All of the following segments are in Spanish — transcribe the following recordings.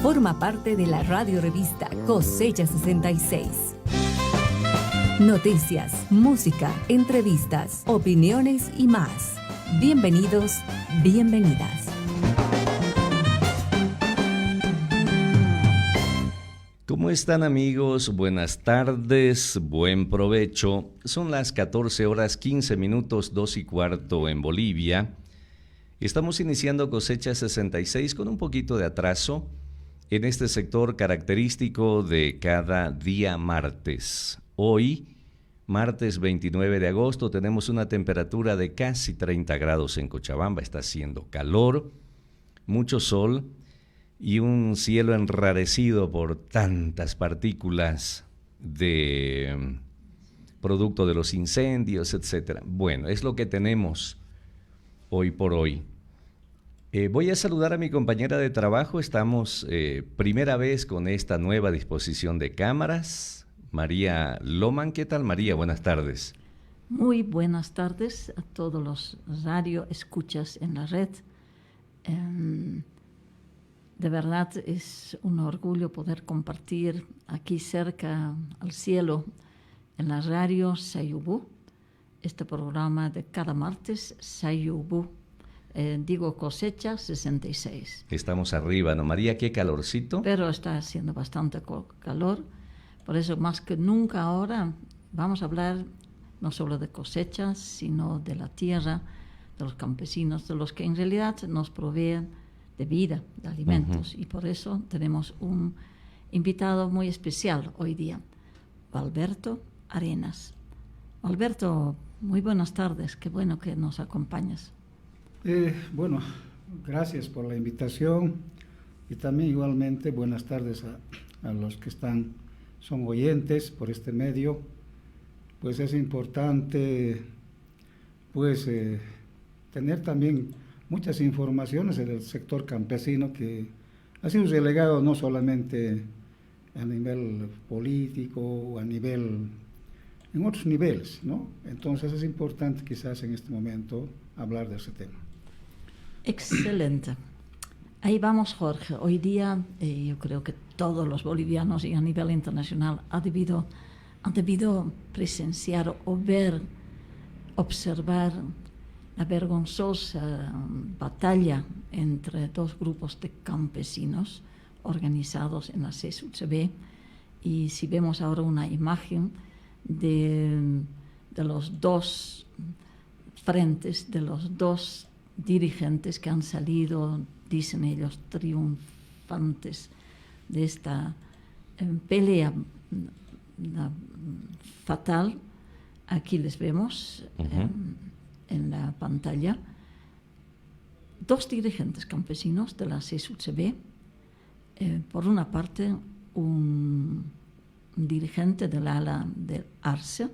Forma parte de la radio revista Cosecha 66. Noticias, música, entrevistas, opiniones y más. Bienvenidos, bienvenidas. ¿Cómo están, amigos? Buenas tardes, buen provecho. Son las 14 horas 15 minutos, 2:15 en Bolivia. Estamos iniciando Cosecha 66 con un poquito de atraso en este sector característico de cada día martes. Hoy, martes 29 de agosto, tenemos una temperatura de casi 30 grados en Cochabamba. Está haciendo calor, mucho sol y un cielo enrarecido por tantas partículas de producto de los incendios, etc. Bueno, es lo que tenemos hoy por hoy. Voy a saludar a mi compañera de trabajo. Estamos primera vez con esta nueva disposición de cámaras. María Loman. ¿Qué tal, María? Buenas tardes. Muy buenas tardes a todos los radio escuchas en la red. De verdad es un orgullo poder compartir aquí cerca al cielo en la radio Sayubú, este programa de cada martes, Sayubú, digo Cosecha 66. Estamos arriba, ¿no, María? Qué calorcito. Pero está haciendo bastante calor, por eso más que nunca ahora vamos a hablar no solo de cosechas, sino de la tierra, de los campesinos, de los que en realidad nos proveen de vida, de alimentos. Y por eso tenemos un invitado muy especial hoy día, Valberto Arenas. Valberto, muy buenas tardes, qué bueno que nos acompañas. Bueno, gracias por la invitación y también igualmente buenas tardes a los que son oyentes por este medio. Pues es importante tener también muchas informaciones del sector campesino que ha sido relegado no solamente a nivel político o en otros niveles, ¿no? Entonces es importante quizás en este momento hablar de ese tema. Excelente. Ahí vamos, Jorge. Hoy día yo creo que todos los bolivianos y a nivel internacional han debido presenciar o ver, observar la vergonzosa batalla entre dos grupos de campesinos organizados en la CSUCB. Y si vemos ahora una imagen de los dos frentes, de los dos dirigentes que han salido, dicen ellos, triunfantes de esta pelea fatal. Aquí les vemos en la pantalla. Dos dirigentes campesinos de la CSUCB. Por una parte, un dirigente del ala del ARCE,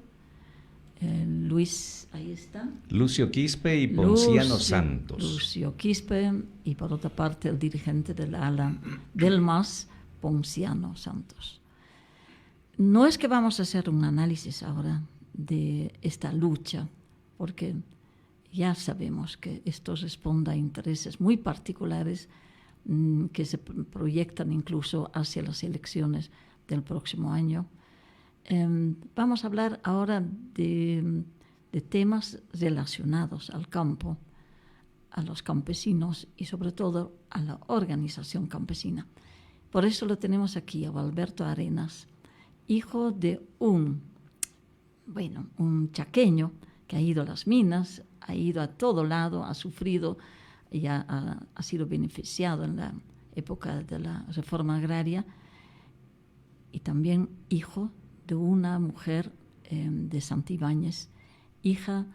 ahí está. Lucio Quispe y Ponciano Santos. Lucio Quispe, y por otra parte el dirigente del ala del MAS, Ponciano Santos. No es que vamos a hacer un análisis ahora de esta lucha, porque ya sabemos que esto responde a intereses muy particulares que se proyectan incluso hacia las elecciones del próximo año. Vamos a hablar ahora de temas relacionados al campo, a los campesinos y sobre todo a la organización campesina. Por eso lo tenemos aquí a Valberto Arenas, hijo de un chaqueño que ha ido a las minas, ha ido a todo lado, ha sufrido y ha sido beneficiado en la época de la reforma agraria, y también hijo de una mujer de Santibáñez, hija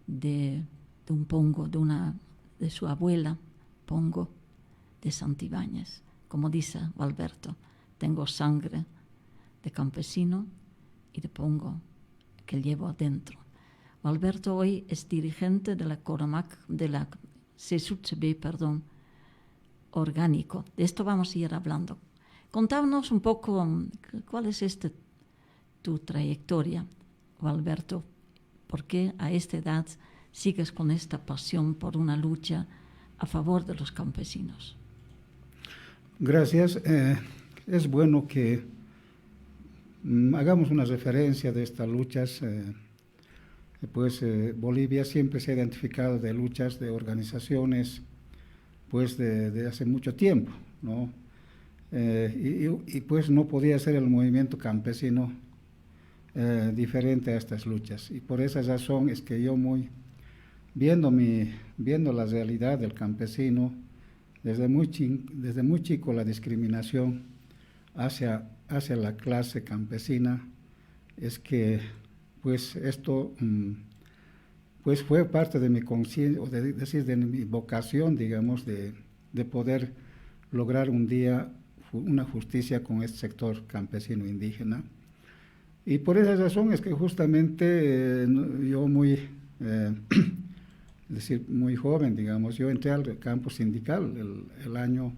de un pongo, de su abuela Pongo de Santibáñez. Como dice Valberto, tengo sangre de campesino y de Pongo que llevo adentro. Valberto hoy es dirigente de la CORAMAC, de la CSUCB, orgánico. De esto vamos a ir hablando. Contámonos un poco cuál es tu trayectoria, Valberto. ¿Por qué a esta edad sigues con esta pasión por una lucha a favor de los campesinos? Gracias. Es bueno que hagamos una referencia de estas luchas. Bolivia siempre se ha identificado de luchas de organizaciones pues de hace mucho tiempo, ¿no? Y pues no podía ser el movimiento campesino diferente a estas luchas. Y por esa razón es que yo viendo la realidad del campesino, desde muy chico la discriminación hacia la clase campesina, es que pues esto pues fue parte de mi conciencia, o de mi vocación, digamos, de poder lograr un día una justicia con este sector campesino indígena. Y por esa razón es que justamente yo muy joven, digamos, yo entré al campo sindical el año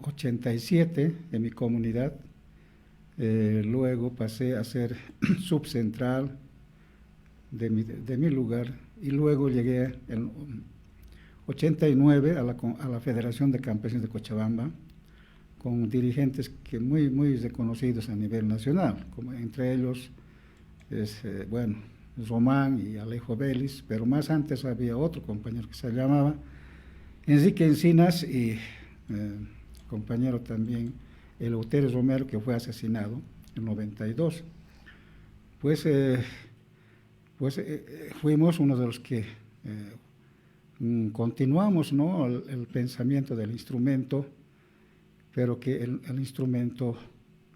87 en mi comunidad. Luego pasé a ser subcentral de mi lugar, y luego llegué en 89 a la Federación de Campesinos de Cochabamba, con dirigentes que muy reconocidos a nivel nacional, como entre ellos Román y Alejo Vélez, pero más antes había otro compañero que se llamaba Enrique Encinas, y compañero también Eleuterio Romero, que fue asesinado en 92. Fuimos uno de los que continuamos, ¿no?, el pensamiento del instrumento, pero que el instrumento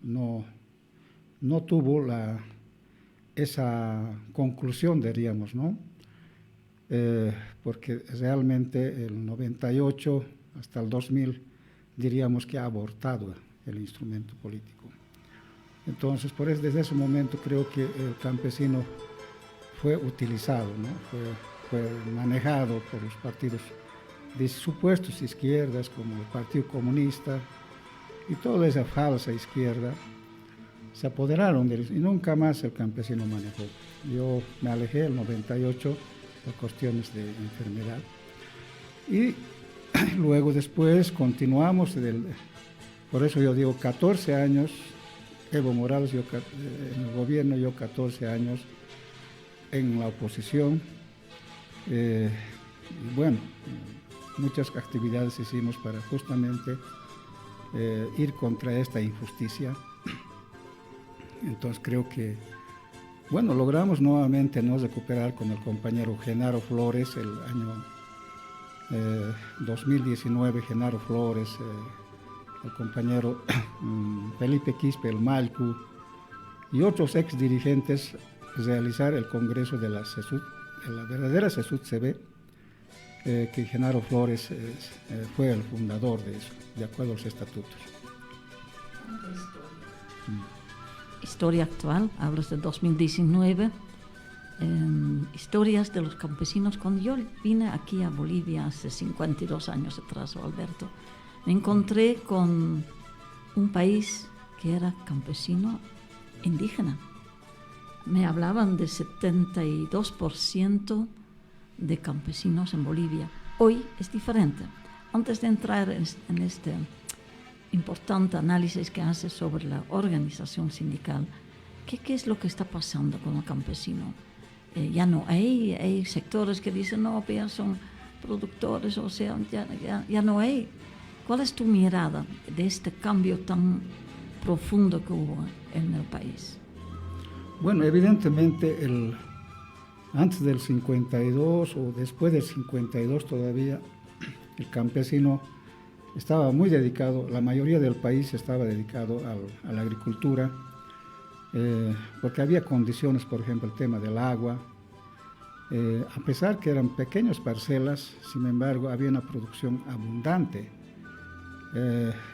no tuvo esa conclusión, diríamos, ¿no? Porque realmente el 98 hasta el 2000 diríamos que ha abortado el instrumento político. Entonces, desde ese momento creo que el campesino fue utilizado, ¿no? Fue manejado por los partidos de supuestos izquierdas, como el Partido Comunista y toda esa falsa izquierda. Se apoderaron de él y nunca más el campesino manejó. Yo me alejé en el 98 por cuestiones de enfermedad, y luego después continuamos, por eso yo digo 14 años, Evo Morales en el gobierno, yo 14 años en la oposición. Muchas actividades hicimos para justamente ir contra esta injusticia. Entonces creo que, logramos nuevamente recuperar con el compañero Genaro Flores el año 2019, Genaro Flores, el compañero Felipe Quispe, el Malcu, y otros ex dirigentes, realizar el congreso de la CESUD, de la verdadera CESUD CB, que Genaro Flores fue el fundador de eso, de acuerdo a los estatutos. Historia actual, hablas de 2019, historias de los campesinos. Cuando yo vine aquí a Bolivia hace 52 años atrás, Alberto, me encontré con un país que era campesino indígena. Me hablaban de 72% de campesinos en Bolivia. Hoy es diferente. Antes de entrar en este importante análisis que hace sobre la organización sindical, ¿qué es lo que está pasando con el campesino? Ya no hay sectores que dicen, no, ya son productores, o sea, ya no hay. ¿Cuál es tu mirada de este cambio tan profundo que hubo en el país? Bueno, evidentemente antes del 52 o después del 52 todavía, el campesino estaba muy dedicado, la mayoría del país estaba dedicado a la agricultura, porque había condiciones, por ejemplo, el tema del agua. A pesar que eran pequeñas parcelas, sin embargo, había una producción abundante.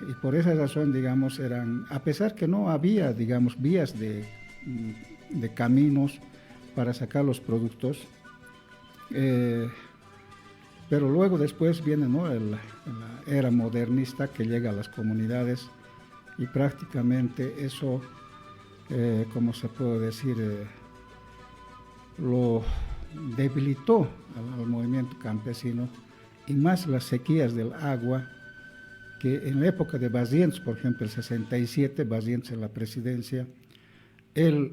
Y por esa razón, digamos, a pesar que no había, digamos, vías de caminos para sacar los productos, pero luego después viene, ¿no?, la era modernista que llega a las comunidades, y prácticamente eso, como se puede decir, lo debilitó al movimiento campesino, y más las sequías del agua que en la época de Barrientos, por ejemplo, el 67, Barrientos en la presidencia, él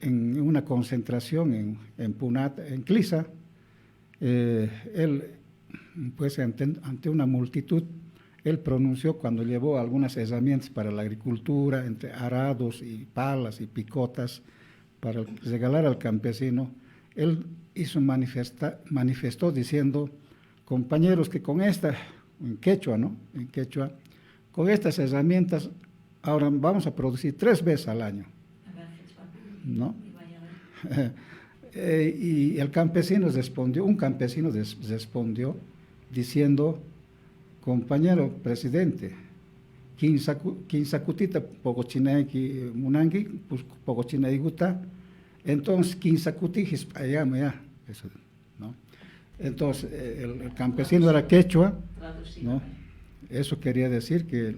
en una concentración en Punata, en Clisa, él, pues ante una multitud, él pronunció cuando llevó algunas herramientas para la agricultura, entre arados y palas y picotas, para regalar al campesino, él manifestó diciendo, compañeros, que con esta, en quechua, ¿no? En quechua, con estas herramientas, ahora vamos a producir 3 veces al año, ¿no? Y el campesino respondió, un campesino respondió diciendo, compañero presidente, Kinsakutita Pogochinaki Munangi, Pogochinayguta, entonces Kinsakutijis Ayama ya, eso, ¿no? Entonces el campesino era quechua, ¿no? Eso quería decir que,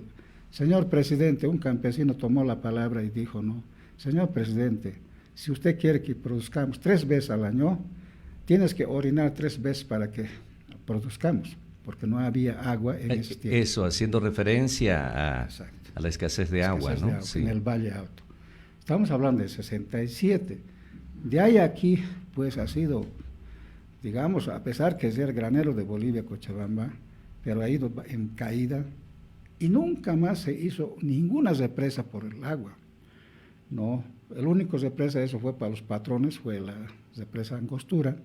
señor presidente, un campesino tomó la palabra y dijo, no, señor presidente, si usted quiere que produzcamos 3 veces al año, tienes que orinar 3 veces para que produzcamos, porque no había agua en ese tiempo. Eso, haciendo referencia a la escasez de agua, ¿no? Sí. En el Valle Alto. Estamos hablando de 67. De ahí a aquí, pues ha sido, digamos, a pesar que es el granero de Bolivia, Cochabamba, pero ha ido en caída y nunca más se hizo ninguna represa por el agua, ¿no? El único represa, eso fue para los patrones, fue la represa Angostura,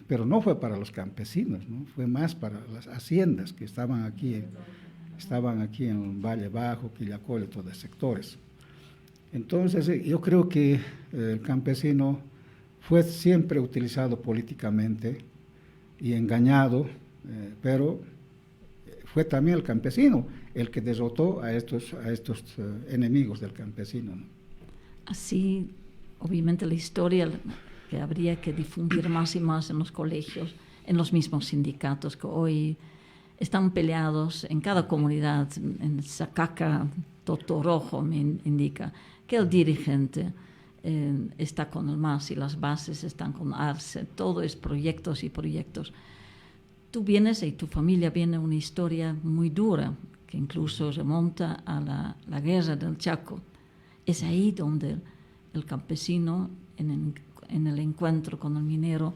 pero no fue para los campesinos, ¿no? Fue más para las haciendas que estaban aquí en Valle Bajo, Quillacollo, todos los sectores. Entonces, yo creo que el campesino fue siempre utilizado políticamente y engañado, pero fue también el campesino el que derrotó a estos enemigos del campesino, ¿no? Así, obviamente, la historia que habría que difundir más y más en los colegios, en los mismos sindicatos que hoy están peleados en cada comunidad. En Sacaca, Totorojo me indica que el dirigente está con el MAS y las bases están con ARCE, todo es proyectos y proyectos. Tú vienes y tu familia viene una historia muy dura, que incluso remonta a la guerra del Chaco. Es ahí donde el campesino, en el encuentro con el minero,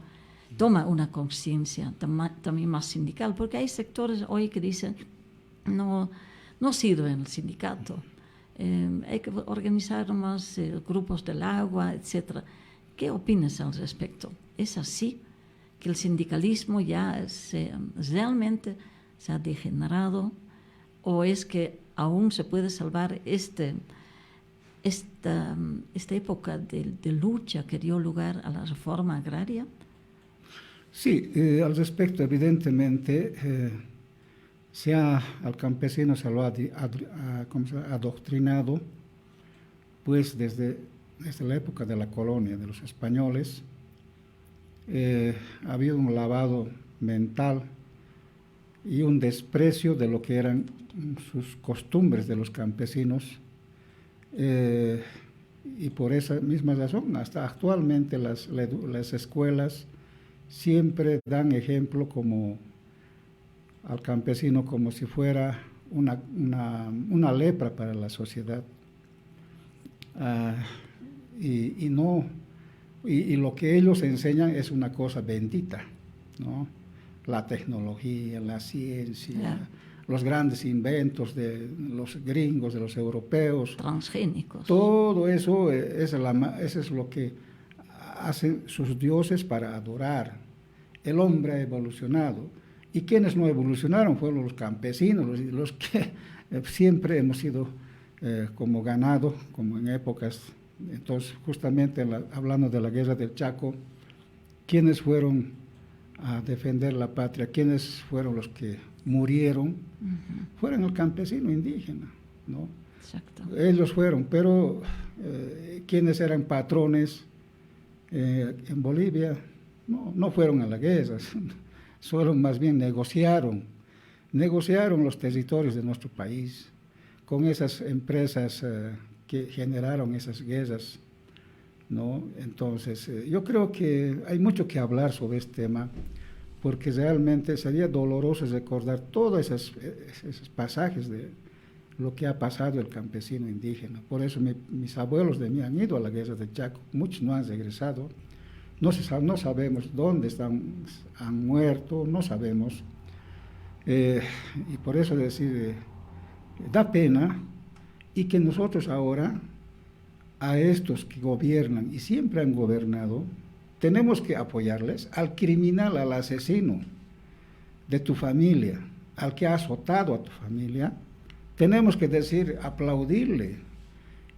toma una conciencia también más sindical, porque hay sectores hoy que dicen, no sirve en el sindicato, hay que organizar más grupos del agua, etc. ¿Qué opinas al respecto? ¿Es así que el sindicalismo ya realmente se ha degenerado, o es que aún se puede salvar esta época de lucha que dio lugar a la reforma agraria? Sí, al respecto, evidentemente, al campesino se lo ha adoctrinado, pues desde la época de la colonia de los españoles. Ha habido un lavado mental y un desprecio de lo que eran sus costumbres de los campesinos, y por esa misma razón, hasta actualmente las escuelas siempre dan ejemplo al campesino como si fuera una lepra para la sociedad, y lo que ellos enseñan es una cosa bendita, ¿no? La tecnología, la ciencia, los grandes inventos de los gringos, de los europeos. Transgénicos. Todo eso eso es lo que hacen sus dioses para adorar. El hombre ha evolucionado. Y quienes no evolucionaron fueron los campesinos, los que siempre hemos sido como ganado, como en épocas. Entonces, justamente hablando de la guerra del Chaco, ¿quiénes fueron a defender la patria? ¿Quiénes fueron los que murieron? Uh-huh. Fueron el campesino indígena, ¿no? Exacto. Ellos fueron, pero ¿quiénes eran patrones en Bolivia? No fueron a la guerra, solo más bien negociaron los territorios de nuestro país con esas empresas que generaron esas guerras, ¿no? Entonces, yo creo que hay mucho que hablar sobre este tema, porque realmente sería doloroso recordar todos esos pasajes de lo que ha pasado el campesino indígena. Por eso mis abuelos de mí han ido a la guerra de Chaco, muchos no han regresado, no sabemos dónde han muerto, no sabemos. Y por eso decir, da pena, y que nosotros ahora, a estos que gobiernan y siempre han gobernado, tenemos que apoyarles al criminal, al asesino de tu familia, al que ha azotado a tu familia. Tenemos que decir, aplaudirle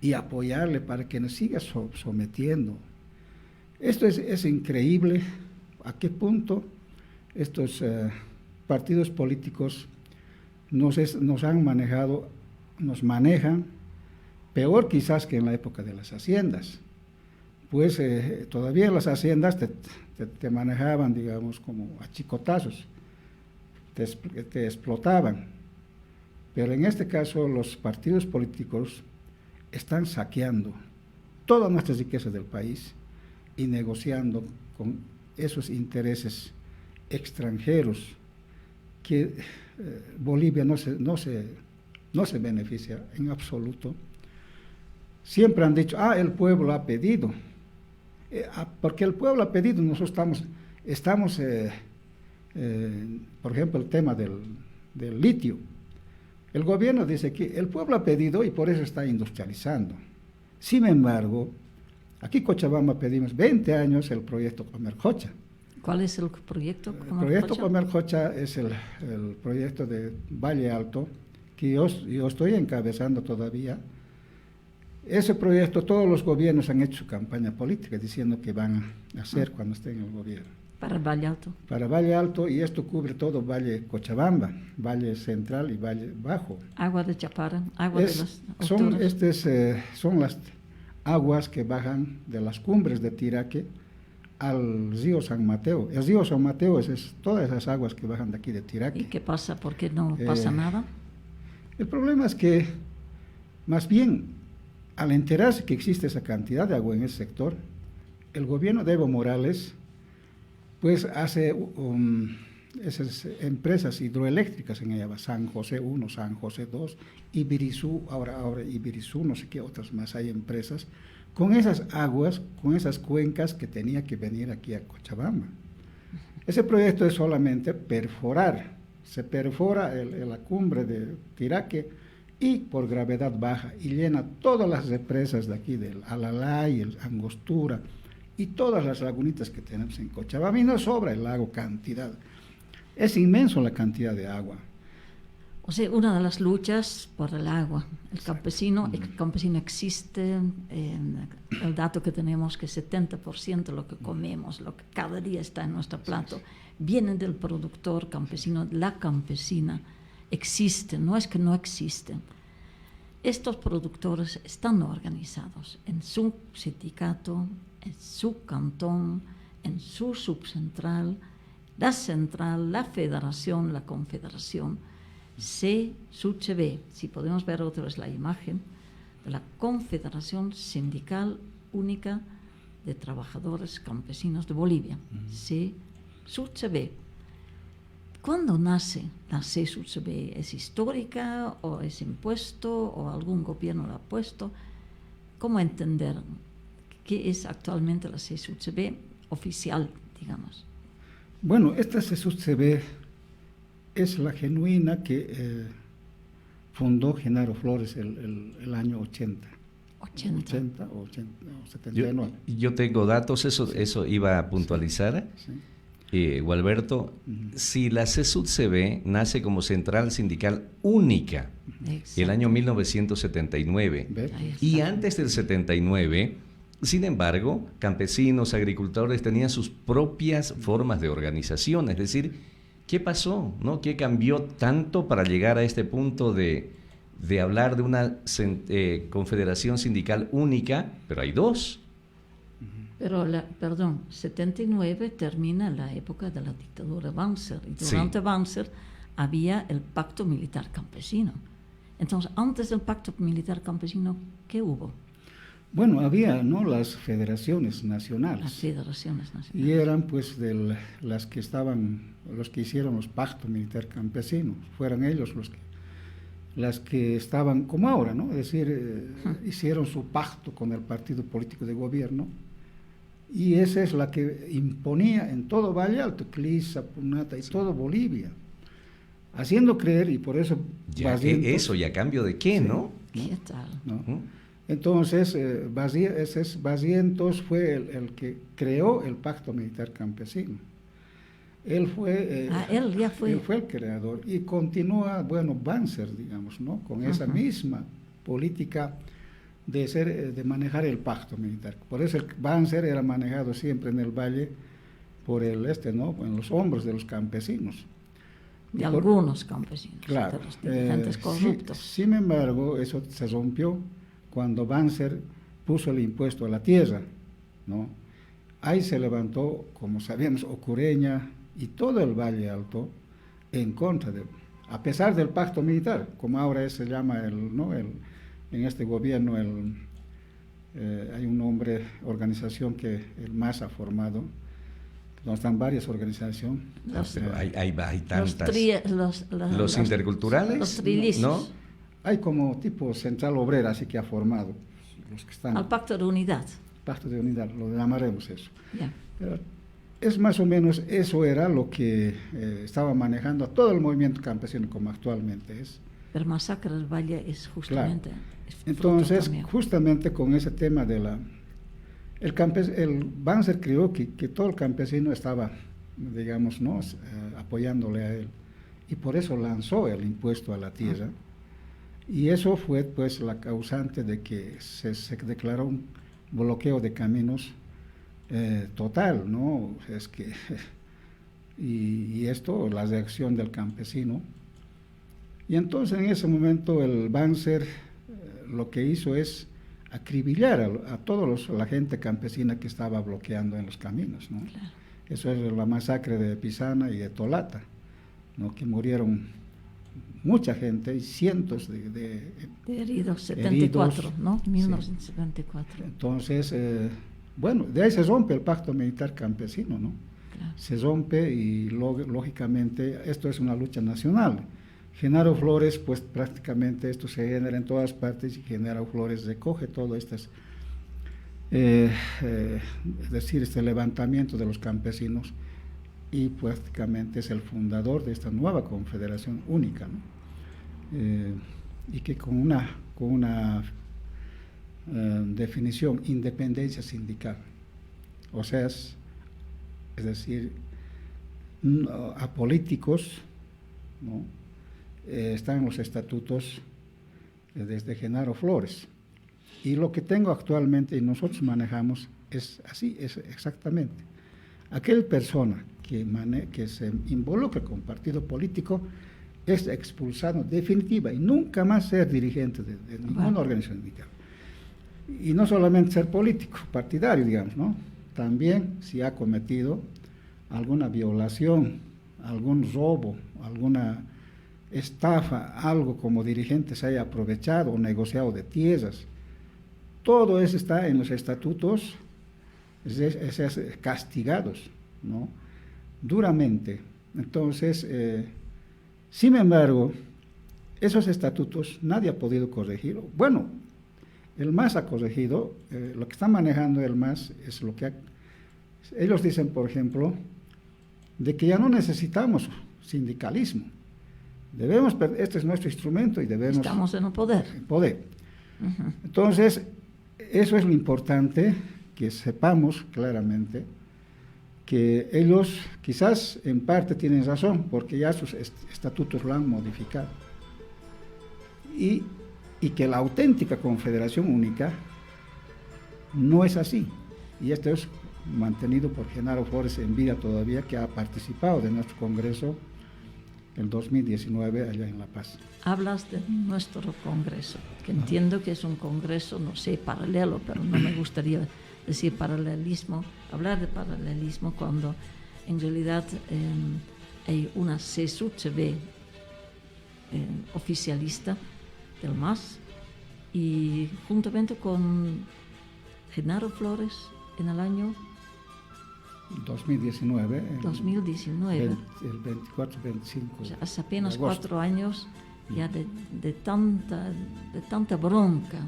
y apoyarle para que nos siga sometiendo. Esto es increíble, a qué punto estos partidos políticos nos han manejado, nos manejan, peor quizás que en la época de las haciendas. Pues todavía las haciendas te manejaban, digamos, como a chicotazos, te explotaban. Pero en este caso los partidos políticos están saqueando todas nuestras riquezas del país y negociando con esos intereses extranjeros que Bolivia no se beneficia en absoluto. Siempre han dicho, el pueblo ha pedido. Porque el pueblo ha pedido, nosotros estamos por ejemplo, el tema del litio. El gobierno dice que el pueblo ha pedido y por eso está industrializando. Sin embargo, aquí en Cochabamba pedimos 20 años el proyecto Comercocha. ¿Cuál es el proyecto Comercocha? El proyecto Comercocha es el proyecto de Valle Alto, que yo estoy encabezando todavía. Ese proyecto todos los gobiernos han hecho su campaña política diciendo que van a hacer cuando estén en el gobierno. Para Valle Alto. Para Valle Alto, y esto cubre todo Valle Cochabamba, Valle Central y Valle Bajo. Agua de Chapara, agua de las alturas. Son las aguas que bajan de las cumbres de Tiraque al río San Mateo. El río San Mateo es todas esas aguas que bajan de aquí de Tiraque. ¿Y qué pasa? ¿Por qué no pasa nada? El problema es que, más bien, al enterarse que existe esa cantidad de agua en ese sector, el gobierno de Evo Morales pues hace esas empresas hidroeléctricas en Ayaba, San José 1, San José 2, Ibirizú, ahora Ibirizú, no sé qué otras más hay empresas, con esas aguas, con esas cuencas que tenía que venir aquí a Cochabamba. Ese proyecto es solamente perforar, se perfora la cumbre de Tiraque y por gravedad baja y llena todas las represas de aquí, del Alalay, el Angostura, y todas las lagunitas que tenemos en Cochabamba, y no sobra el lago cantidad. Es inmenso la cantidad de agua. O sea, una de las luchas por el agua. El campesino existe, el dato que tenemos que 70% de lo que comemos, lo que cada día está en nuestro plato, viene del productor campesino, la campesina. Existen, no es que no existen. Estos productores están organizados en su sindicato, en su cantón, en su subcentral, la central, la federación, la confederación, CSUCB. Si podemos ver otra vez la imagen de la Confederación Sindical Única de Trabajadores Campesinos de Bolivia, CSUCB. ¿Cuándo nace la CSUCB? ¿Es histórica o es impuesto o algún gobierno la ha puesto? ¿Cómo entender qué es actualmente la CSUCB oficial, digamos? Bueno, esta CSUCB es la genuina que fundó Genaro Flores el año 80. 80 o 79. Yo tengo datos, eso iba a puntualizar. Sí. Gualberto, si la CSUCB nace como Central Sindical Única el año 1979 y antes del 79, sin embargo, campesinos, agricultores tenían sus propias formas de organización. Es decir, ¿qué pasó? ¿No? ¿Qué cambió tanto para llegar a este punto de hablar de una confederación sindical única? Pero hay dos. Pero, 79 termina la época de la dictadura Banzer, y durante Banzer había el pacto militar campesino. Entonces, antes del pacto militar campesino, ¿qué hubo? Bueno, había, ¿no?, las federaciones Las nacionales. federaciones Y nacionales. eran pues las que los que hicieron los pactos militar campesinos, fueron ellos las que estaban como ahora, ¿no? Es decir, hicieron su pacto con el partido político de gobierno, y esa es la que imponía en todo Valle Alto, Clisa, Punata y todo Bolivia, haciendo creer, y por eso Ya que eso, ¿y a cambio de qué, Sí. no? ¿Qué tal? ¿no? ¿Mm? Entonces, Barrientos fue el que creó el pacto militar campesino. Él fue, Él ya fue. él fue el creador, y continúa, bueno, Banzer, digamos, ¿no?, con esa misma política de manejar el pacto militar. Por eso el Banzer era manejado siempre en el valle por ¿no?, en los hombros de los campesinos. De algunos campesinos, Claro. de los dirigentes corruptos. Sin embargo, eso se rompió cuando Banzer puso el impuesto a la tierra, ¿no? Ahí se levantó, como sabíamos, Ocureña y todo el Valle Alto en contra a pesar del pacto militar, como ahora se llama en este gobierno, hay un nombre, organización que el MAS ha formado, donde están varias organizaciones. Pero hay tantas. Los interculturales, Los trillizos. ¿no? Hay como tipo central obrera, así que ha formado los que están. Al pacto de unidad. Pacto de unidad, lo llamaremos eso. Ya. Pero es más o menos eso era lo que estaba manejando a todo el movimiento campesino como actualmente es. El masacre del Valle es justamente. Claro. Es fruto Entonces, también. justamente con ese tema de el Banzer creyó que todo el campesino estaba, digamos, ¿no?, apoyándole a él, y por eso lanzó el impuesto a la tierra, y eso fue pues la causante de que se declaró un bloqueo de caminos total, ¿no? Es que y esto, la reacción del campesino, y entonces en ese momento el Banzer lo que hizo es acribillar a toda la gente campesina que estaba bloqueando en los caminos, ¿no? Claro. Eso es la masacre de Pisana y de Tolata, ¿no?, que murieron mucha gente y cientos de Heridos, 74, heridos, ¿no? sí. 1974. Entonces, bueno, de ahí se rompe el pacto militar campesino, ¿no? Claro. Se rompe y lógicamente esto es una lucha nacional. Genaro Flores, pues prácticamente esto se genera en todas partes, y Genaro Flores recoge todo estas, es decir, este levantamiento de los campesinos, y prácticamente es el fundador de esta nueva confederación única, ¿no? Y que con una definición, independencia sindical, o sea, es decir, apolíticos, ¿no? Están en los estatutos desde Genaro Flores, y lo que tengo actualmente y nosotros manejamos es así, es exactamente. Aquel persona que se involucra con partido político es expulsado definitiva y nunca más ser dirigente de ninguna organización sindical. Y no solamente ser político, partidario, digamos, ¿no? También si ha cometido alguna violación, algún robo, alguna estafa, algo como dirigente se haya aprovechado o negociado de tierras, todo eso está en los estatutos, es castigados, ¿no?, duramente. Entonces, sin embargo, esos estatutos nadie ha podido corregir. Bueno, el MAS ha corregido, lo que está manejando el MAS es lo que ellos dicen, por ejemplo, de que ya no necesitamos sindicalismo. Este es nuestro instrumento y debemos... Estamos en el poder. Uh-huh. Entonces, eso es lo importante, que sepamos claramente que ellos quizás en parte tienen razón, porque ya sus estatutos lo han modificado. Y que la auténtica Confederación Única no es así. Y esto es mantenido por Genaro Flores en vida todavía, que ha participado de nuestro congreso el 2019 allá en La Paz. Hablas de nuestro congreso, que entiendo que es un congreso, no sé, paralelo, pero no me gustaría decir paralelismo, hablar de paralelismo cuando en realidad hay una CSUCB oficialista del MAS, y juntamente con Genaro Flores en el año 2019. 2019. El 24-25. O sea, hace apenas de agosto. 4 años ya de tanta bronca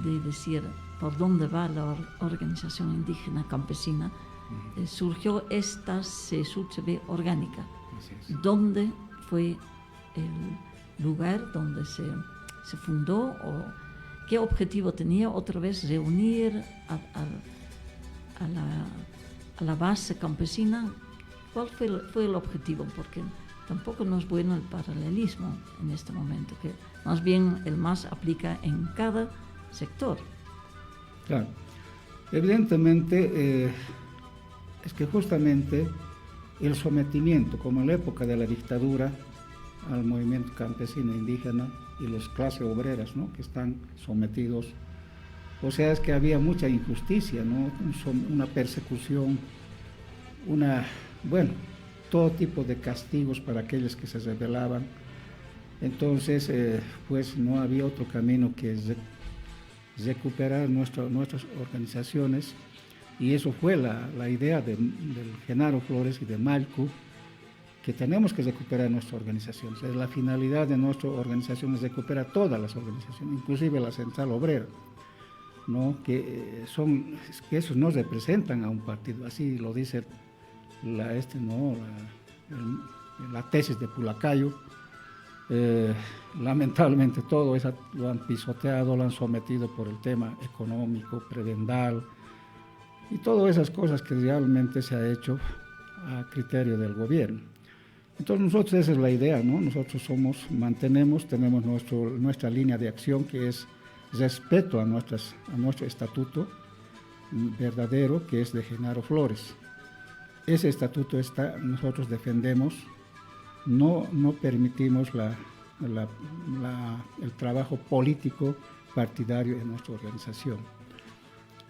de decir por dónde va la organización indígena campesina, surgió esta CSUCB orgánica, Así es. donde fue el lugar donde se fundó, o qué objetivo tenía otra vez reunir a la base campesina. ¿Cuál fue el objetivo? Porque tampoco no es bueno el paralelismo en este momento, que más bien el MAS aplica en cada sector. Claro. Evidentemente, es que justamente el sometimiento, como en la época de la dictadura, al movimiento campesino indígena y las clases obreras, ¿no?, que están sometidos, o sea, es que había mucha injusticia, ¿no?, una persecución, todo tipo de castigos para aquellos que se rebelaban. Entonces, pues no había otro camino que recuperar nuestras organizaciones, y eso fue la idea del Genaro Flores y de Malcu, que tenemos que recuperar nuestra organización. O sea, la finalidad de nuestra organización es recuperar todas las organizaciones, inclusive la Central Obrera, ¿no?, que esos no representan a un partido, así lo dice la tesis de Pulacayo. Lamentablemente todo eso lo han pisoteado, lo han sometido por el tema económico, prebendal y todas esas cosas que realmente se ha hecho a criterio del gobierno. Entonces nosotros, esa es la idea, ¿no? Nosotros tenemos nuestra línea de acción, que es respeto a nuestro estatuto verdadero, que es de Genaro Flores. Ese estatuto nosotros defendemos, no permitimos el trabajo político partidario en nuestra organización.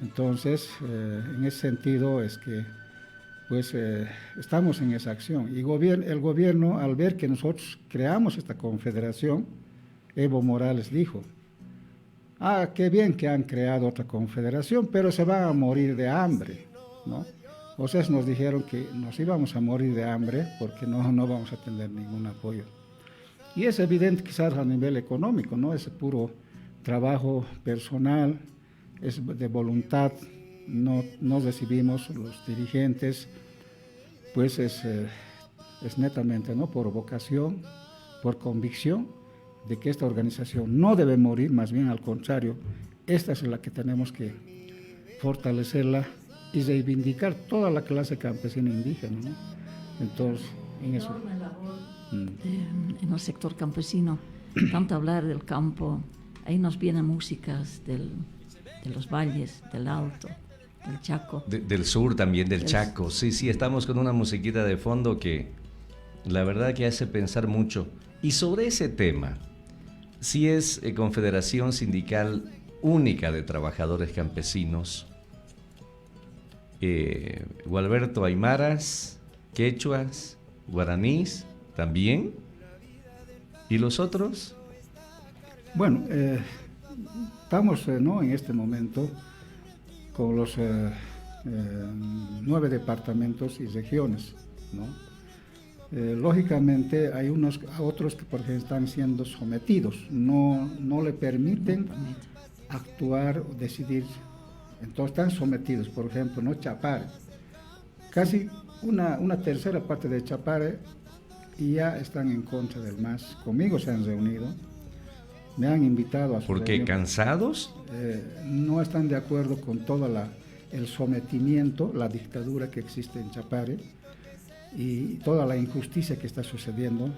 Entonces, en ese sentido es que pues estamos en esa acción. Y el gobierno, al ver que nosotros creamos esta confederación, Evo Morales dijo: qué bien que han creado otra confederación, pero se van a morir de hambre, ¿no? O sea, nos dijeron que nos íbamos a morir de hambre porque no vamos a tener ningún apoyo. Y es evidente, quizás a nivel económico, ¿no? Es puro trabajo personal, es de voluntad, no recibimos los dirigentes, pues es netamente, ¿no?, por vocación, por convicción de que esta organización no debe morir, más bien al contrario, esta es la que tenemos que fortalecerla y reivindicar toda la clase campesina indígena, ¿no? Entonces, en eso. Enorme labor en el sector campesino, tanto hablar del campo, ahí nos vienen músicas de los valles, del Alto, del Chaco. Del sur también, del Chaco. Sí, estamos con una musiquita de fondo que la verdad que hace pensar mucho. Y sobre ese tema, si es Confederación Sindical Única de Trabajadores Campesinos, Gualberto, aymaras, quechuas, guaraníes, ¿también? ¿Y los otros? Bueno, estamos en este momento con los 9 departamentos y regiones, ¿no? Lógicamente hay otros que, por ejemplo, están siendo sometidos, no le permiten actuar o decidir. Entonces están sometidos, por ejemplo, ¿no?, Chapare. Casi una tercera parte de Chapare ya están en contra del MAS. Conmigo se han reunido, me han invitado a su ¿Por qué? reunión. ¿Cansados? No están de acuerdo con todo el sometimiento, la dictadura que existe en Chapare y toda la injusticia que está sucediendo,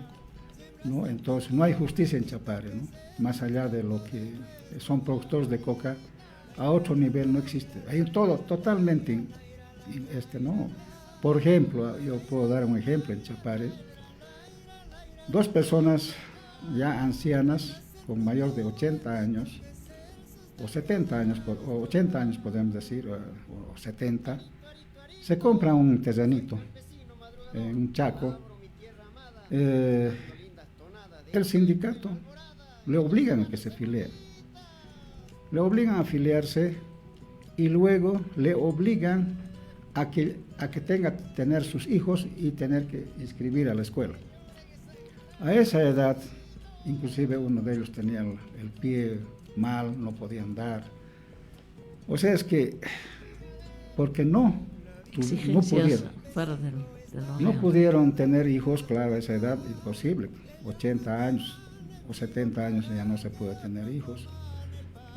¿no? Entonces no hay justicia en Chapare, ¿no? Más allá de lo que son productores de coca, a otro nivel no existe. Hay todo totalmente, ¿no? Por ejemplo, yo puedo dar un ejemplo en Chapare. 2 personas ya ancianas, con mayor de 80 años, o 70 años, o 80 años podemos decir, o 70, se compran un terrenito en un Chaco. El sindicato le obligan a que se afilien. Le obligan a afiliarse y luego le obligan a que tenga que tener sus hijos y tener que inscribir a la escuela. A esa edad, inclusive uno de ellos tenía el pie mal, no podía andar. O sea, es que, porque no pudieron. Fuera de lo No real. pudieron tener hijos, claro, a esa edad, imposible. 80 años o 70 años ya no se puede tener hijos.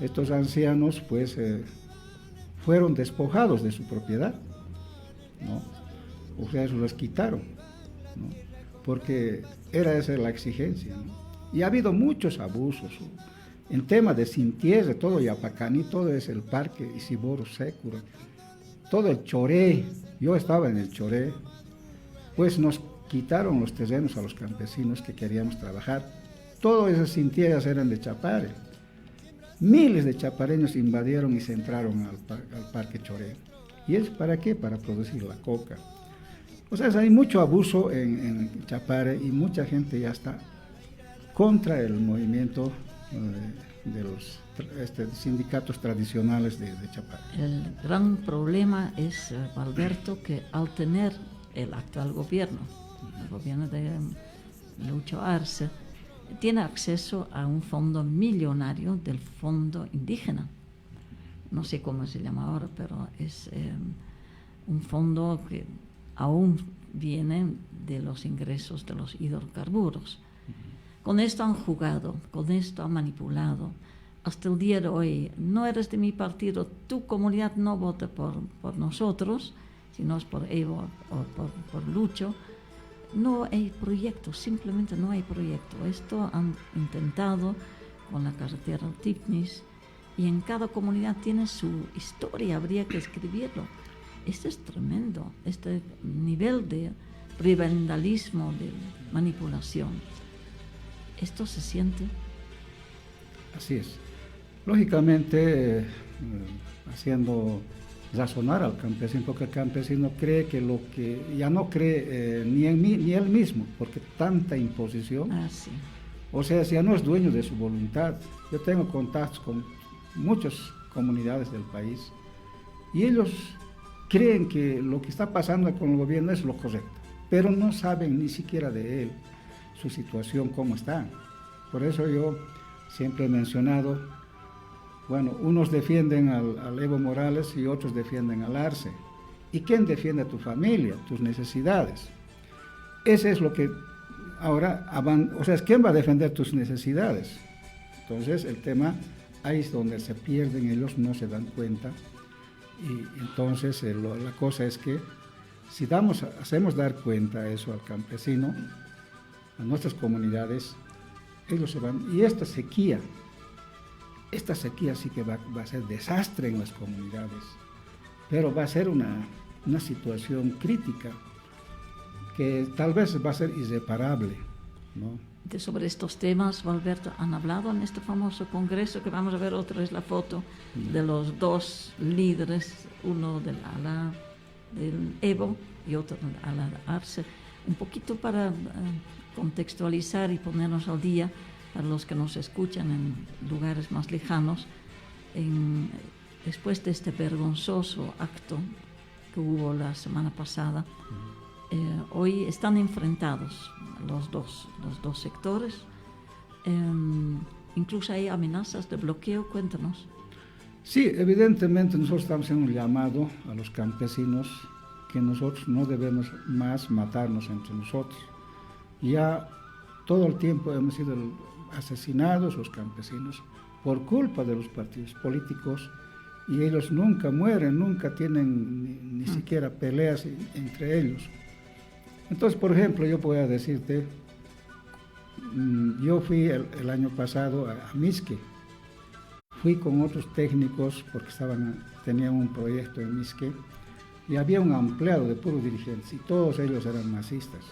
Estos ancianos, pues, fueron despojados de su propiedad, ¿no? O sea, eso los quitaron, ¿no? Porque era esa la exigencia, ¿no? Y ha habido muchos abusos. En tema de Sintierre, todo Yapacani, todo es el parque Isiboro Sécuro, todo el Choré. Yo estaba en el Choré, pues nos quitaron los terrenos a los campesinos que queríamos trabajar. Todas esas Sintierras eran de Chapare. Miles de chapareños invadieron y se entraron al parque Choré. ¿Y es para qué? Para producir la coca. O sea, hay mucho abuso en Chapare y mucha gente ya está contra el movimiento de los sindicatos tradicionales de Chapare. El gran problema es, Alberto, que al tener el actual gobierno, el gobierno de Lucho Arce, tiene acceso a un fondo millonario del fondo indígena. No sé cómo se llama ahora, pero es un fondo que aún viene de los ingresos de los hidrocarburos. Con esto han jugado, con esto han manipulado. Hasta el día de hoy, no eres de mi partido, tu comunidad no vota por nosotros, sino es por Evo o por Lucho. No hay proyecto, simplemente no hay proyecto. Esto han intentado con la carretera Tifnis y en cada comunidad tiene su historia, habría que escribirlo. Esto es tremendo, este nivel de prebendalismo, de manipulación. ¿Esto se siente? Así es. Lógicamente, haciendo razonar al campesino, porque el campesino cree que lo que ya no cree ni en mí ni él mismo, porque tanta imposición. Ah, sí. O sea, ya no es dueño de su voluntad. Yo tengo contactos con muchas comunidades del país y ellos creen que lo que está pasando con el gobierno es lo correcto, pero no saben ni siquiera de él, su situación, cómo está. Por eso yo siempre he mencionado, bueno, unos defienden al Evo Morales y otros defienden al Arce. ¿Y quién defiende a tu familia, tus necesidades? Ese es lo que ahora, o sea, ¿quién va a defender tus necesidades? Entonces el tema, ahí es donde se pierden, ellos no se dan cuenta. Y entonces la cosa es que si hacemos dar cuenta a eso al campesino, a nuestras comunidades, ellos se van. Y esta sequía sí que va a ser desastre en las comunidades, pero va a ser una situación crítica que tal vez va a ser irreparable, ¿no? Sobre estos temas, Alberto, han hablado en este famoso congreso que vamos a ver otra vez la foto de los dos líderes, uno del ala del Evo y otro del ala de Arce, un poquito para contextualizar y ponernos al día para los que nos escuchan en lugares más lejanos. Después de este vergonzoso acto que hubo la semana pasada, hoy están enfrentados los dos sectores. Incluso hay amenazas de bloqueo. Cuéntanos. Sí, evidentemente nosotros estamos haciendo un llamado a los campesinos que nosotros no debemos más matarnos entre nosotros. Ya todo el tiempo hemos sido asesinados los campesinos por culpa de los partidos políticos y ellos nunca mueren, nunca tienen ni siquiera peleas entre ellos. Entonces, por ejemplo, yo voy a decirte, yo fui el año pasado a Misque, fui con otros técnicos porque tenían un proyecto en Misque y había un ampliado de puros dirigentes y todos ellos eran masistas.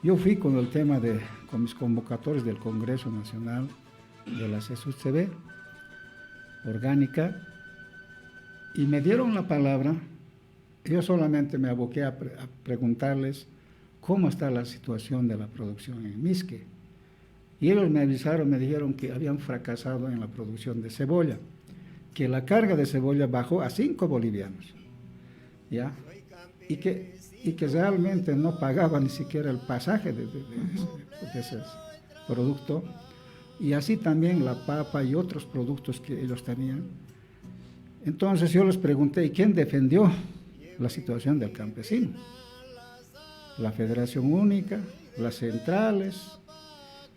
Yo fui con el tema con mis convocatorios del Congreso Nacional de la CSUCB, orgánica, y me dieron la palabra. Yo solamente me aboqué a preguntarles cómo está la situación de la producción en Misque. Y ellos me avisaron, me dijeron que habían fracasado en la producción de cebolla. que la carga de cebolla bajó a 5 bolivianos, ¿ya? Y que realmente no pagaba ni siquiera el pasaje de ese producto, y así también la papa y otros productos que ellos tenían. Entonces yo les pregunté, ¿y quién defendió la situación del campesino? La Federación Única, las centrales,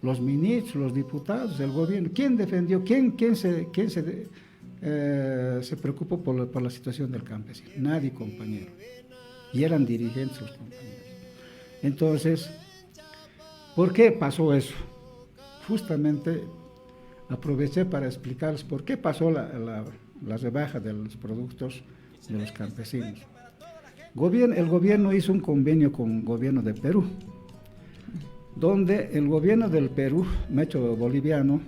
los ministros, los diputados, el gobierno. ¿Quién defendió? ¿Quién se preocupó por la situación del campesino? Nadie, compañero. Y eran dirigentes los compañeros. Entonces, ¿por qué pasó eso? Justamente aproveché para explicarles por qué pasó la rebaja de los productos de los campesinos. El gobierno hizo un convenio con el gobierno de Perú, donde el gobierno del Perú, mecho boliviano,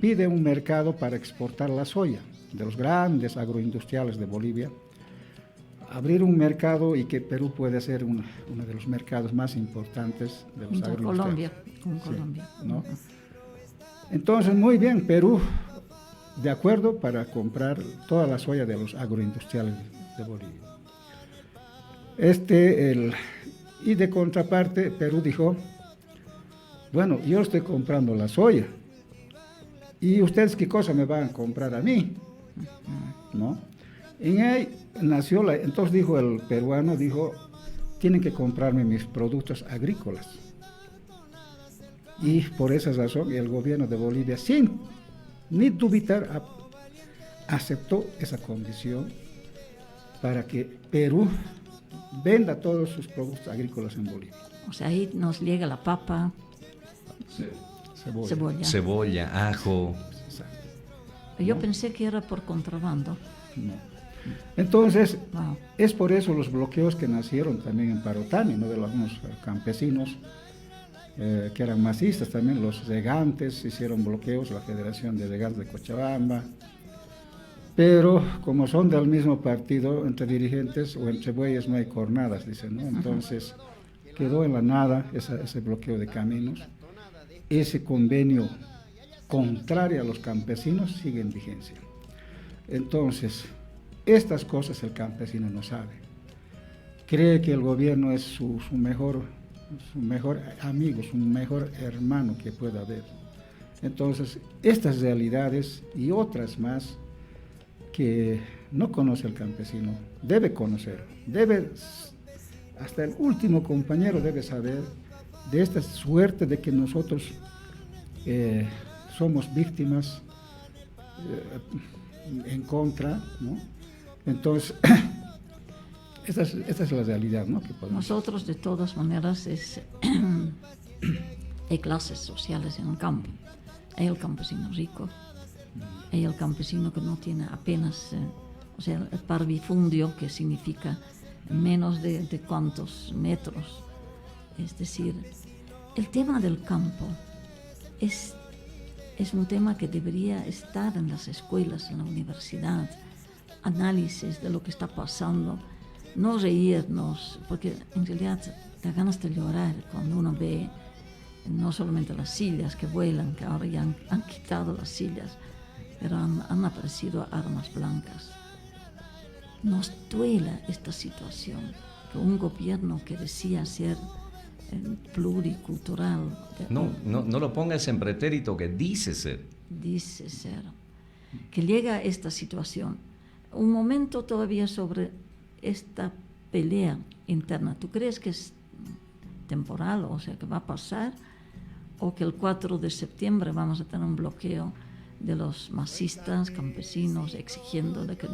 pide un mercado para exportar la soya de los grandes agroindustriales de Bolivia, abrir un mercado y que Perú puede ser uno de los mercados más importantes de los agroindustriales. Colombia. ¿No? Entonces, muy bien, Perú, de acuerdo para comprar toda la soya de los agroindustriales de Bolivia. Y de contraparte, Perú dijo, bueno, yo estoy comprando la soya, ¿y ustedes qué cosa me van a comprar a mí? ¿No? En ahí nació entonces dijo el peruano, tienen que comprarme mis productos agrícolas. Y por esa razón el gobierno de Bolivia, sin ni dubitar, aceptó esa condición para que Perú venda todos sus productos agrícolas en Bolivia. O sea, ahí nos llega la papa, cebolla, ajo. Yo pensé que era por contrabando. No. Entonces, es por eso los bloqueos que nacieron también en Parotani, ¿no? De algunos campesinos que eran masistas también, los regantes hicieron bloqueos, la Federación de Regantes de Cochabamba, pero como son del mismo partido, entre dirigentes o entre bueyes no hay cornadas, dicen, ¿no? Entonces quedó en la nada ese bloqueo de caminos. Ese convenio contrario a los campesinos sigue en vigencia. Entonces, estas cosas el campesino no sabe. Cree que el gobierno es su mejor amigo, su mejor hermano que pueda haber. Entonces, estas realidades y otras más que no conoce el campesino, debe conocer, hasta el último compañero debe saber de esta suerte de que nosotros somos víctimas en contra, ¿no? Entonces, esta es la realidad, ¿no? Que nosotros, de todas maneras, hay clases sociales en el campo. Hay el campesino rico, hay el campesino que no tiene apenas, el parvifundio, que significa menos de cuántos metros. Es decir, el tema del campo es un tema que debería estar en las escuelas, en la universidad, análisis de lo que está pasando, no reírnos, porque en realidad da ganas de llorar cuando uno ve no solamente las sillas que vuelan, que ahora ya han quitado las sillas, pero han aparecido armas blancas. Nos duele esta situación, que un gobierno que decía ser pluricultural. No lo pongas en pretérito, que dice ser. Dice ser. Que llega a esta situación. Un momento todavía sobre esta pelea interna. ¿Tú crees que es temporal, o sea, que va a pasar? ¿O que el 4 de septiembre vamos a tener un bloqueo de los masistas, campesinos, exigiendo de que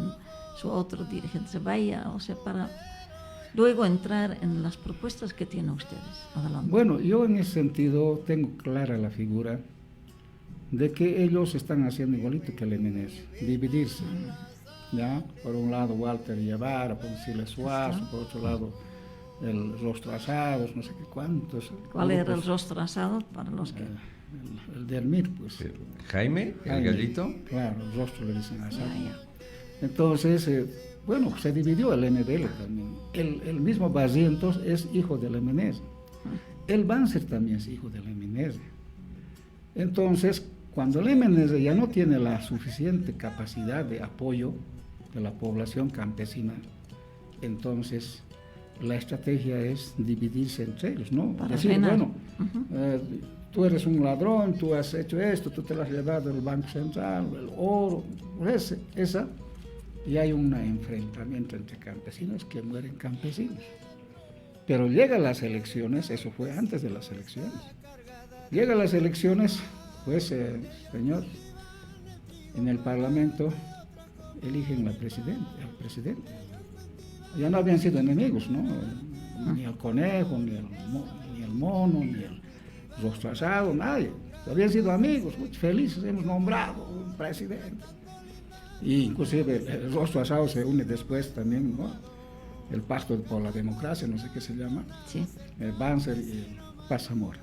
su otro dirigente se vaya? O sea, para luego entrar en las propuestas que tienen ustedes. Adelante. Bueno, yo en ese sentido tengo clara la figura de que ellos están haciendo igualito que el MNS, dividirse. ¿Ya? Por un lado Walter Guevara, por decirle Suazo, por otro lado el Rostro Asado, no sé qué cuántos. ¿Cuál era el Rostro Asado para los que...? El de Ermir, pues. Jaime, el gallito. Claro, el Rostro le dicen Asado. Ya. Entonces, se dividió el MDL también. El mismo Barrientos es hijo del MNS. El Banzer también es hijo del MNS. Entonces, cuando el MNR ya no tiene la suficiente capacidad de apoyo de la población campesina, entonces la estrategia es dividirse entre ellos, ¿no? Para Decir, frenar. bueno, tú eres un ladrón, tú has hecho esto, tú te lo has llevado del Banco Central, el oro, esa, y hay un enfrentamiento entre campesinos que mueren campesinos. Pero llegan las elecciones, eso fue antes de las elecciones. Llegan las elecciones, pues, señor, en el Parlamento eligen al presidente. Ya no habían sido enemigos, ¿no? Ni el conejo, ni el mono, ni el rostro asado, nadie. Habían sido amigos, muy felices, hemos nombrado un presidente. Y inclusive el rostro asado se une después también, ¿no? El Pacto por la Democracia, no sé qué se llama, Sí. el Banzer y el Paz Zamora.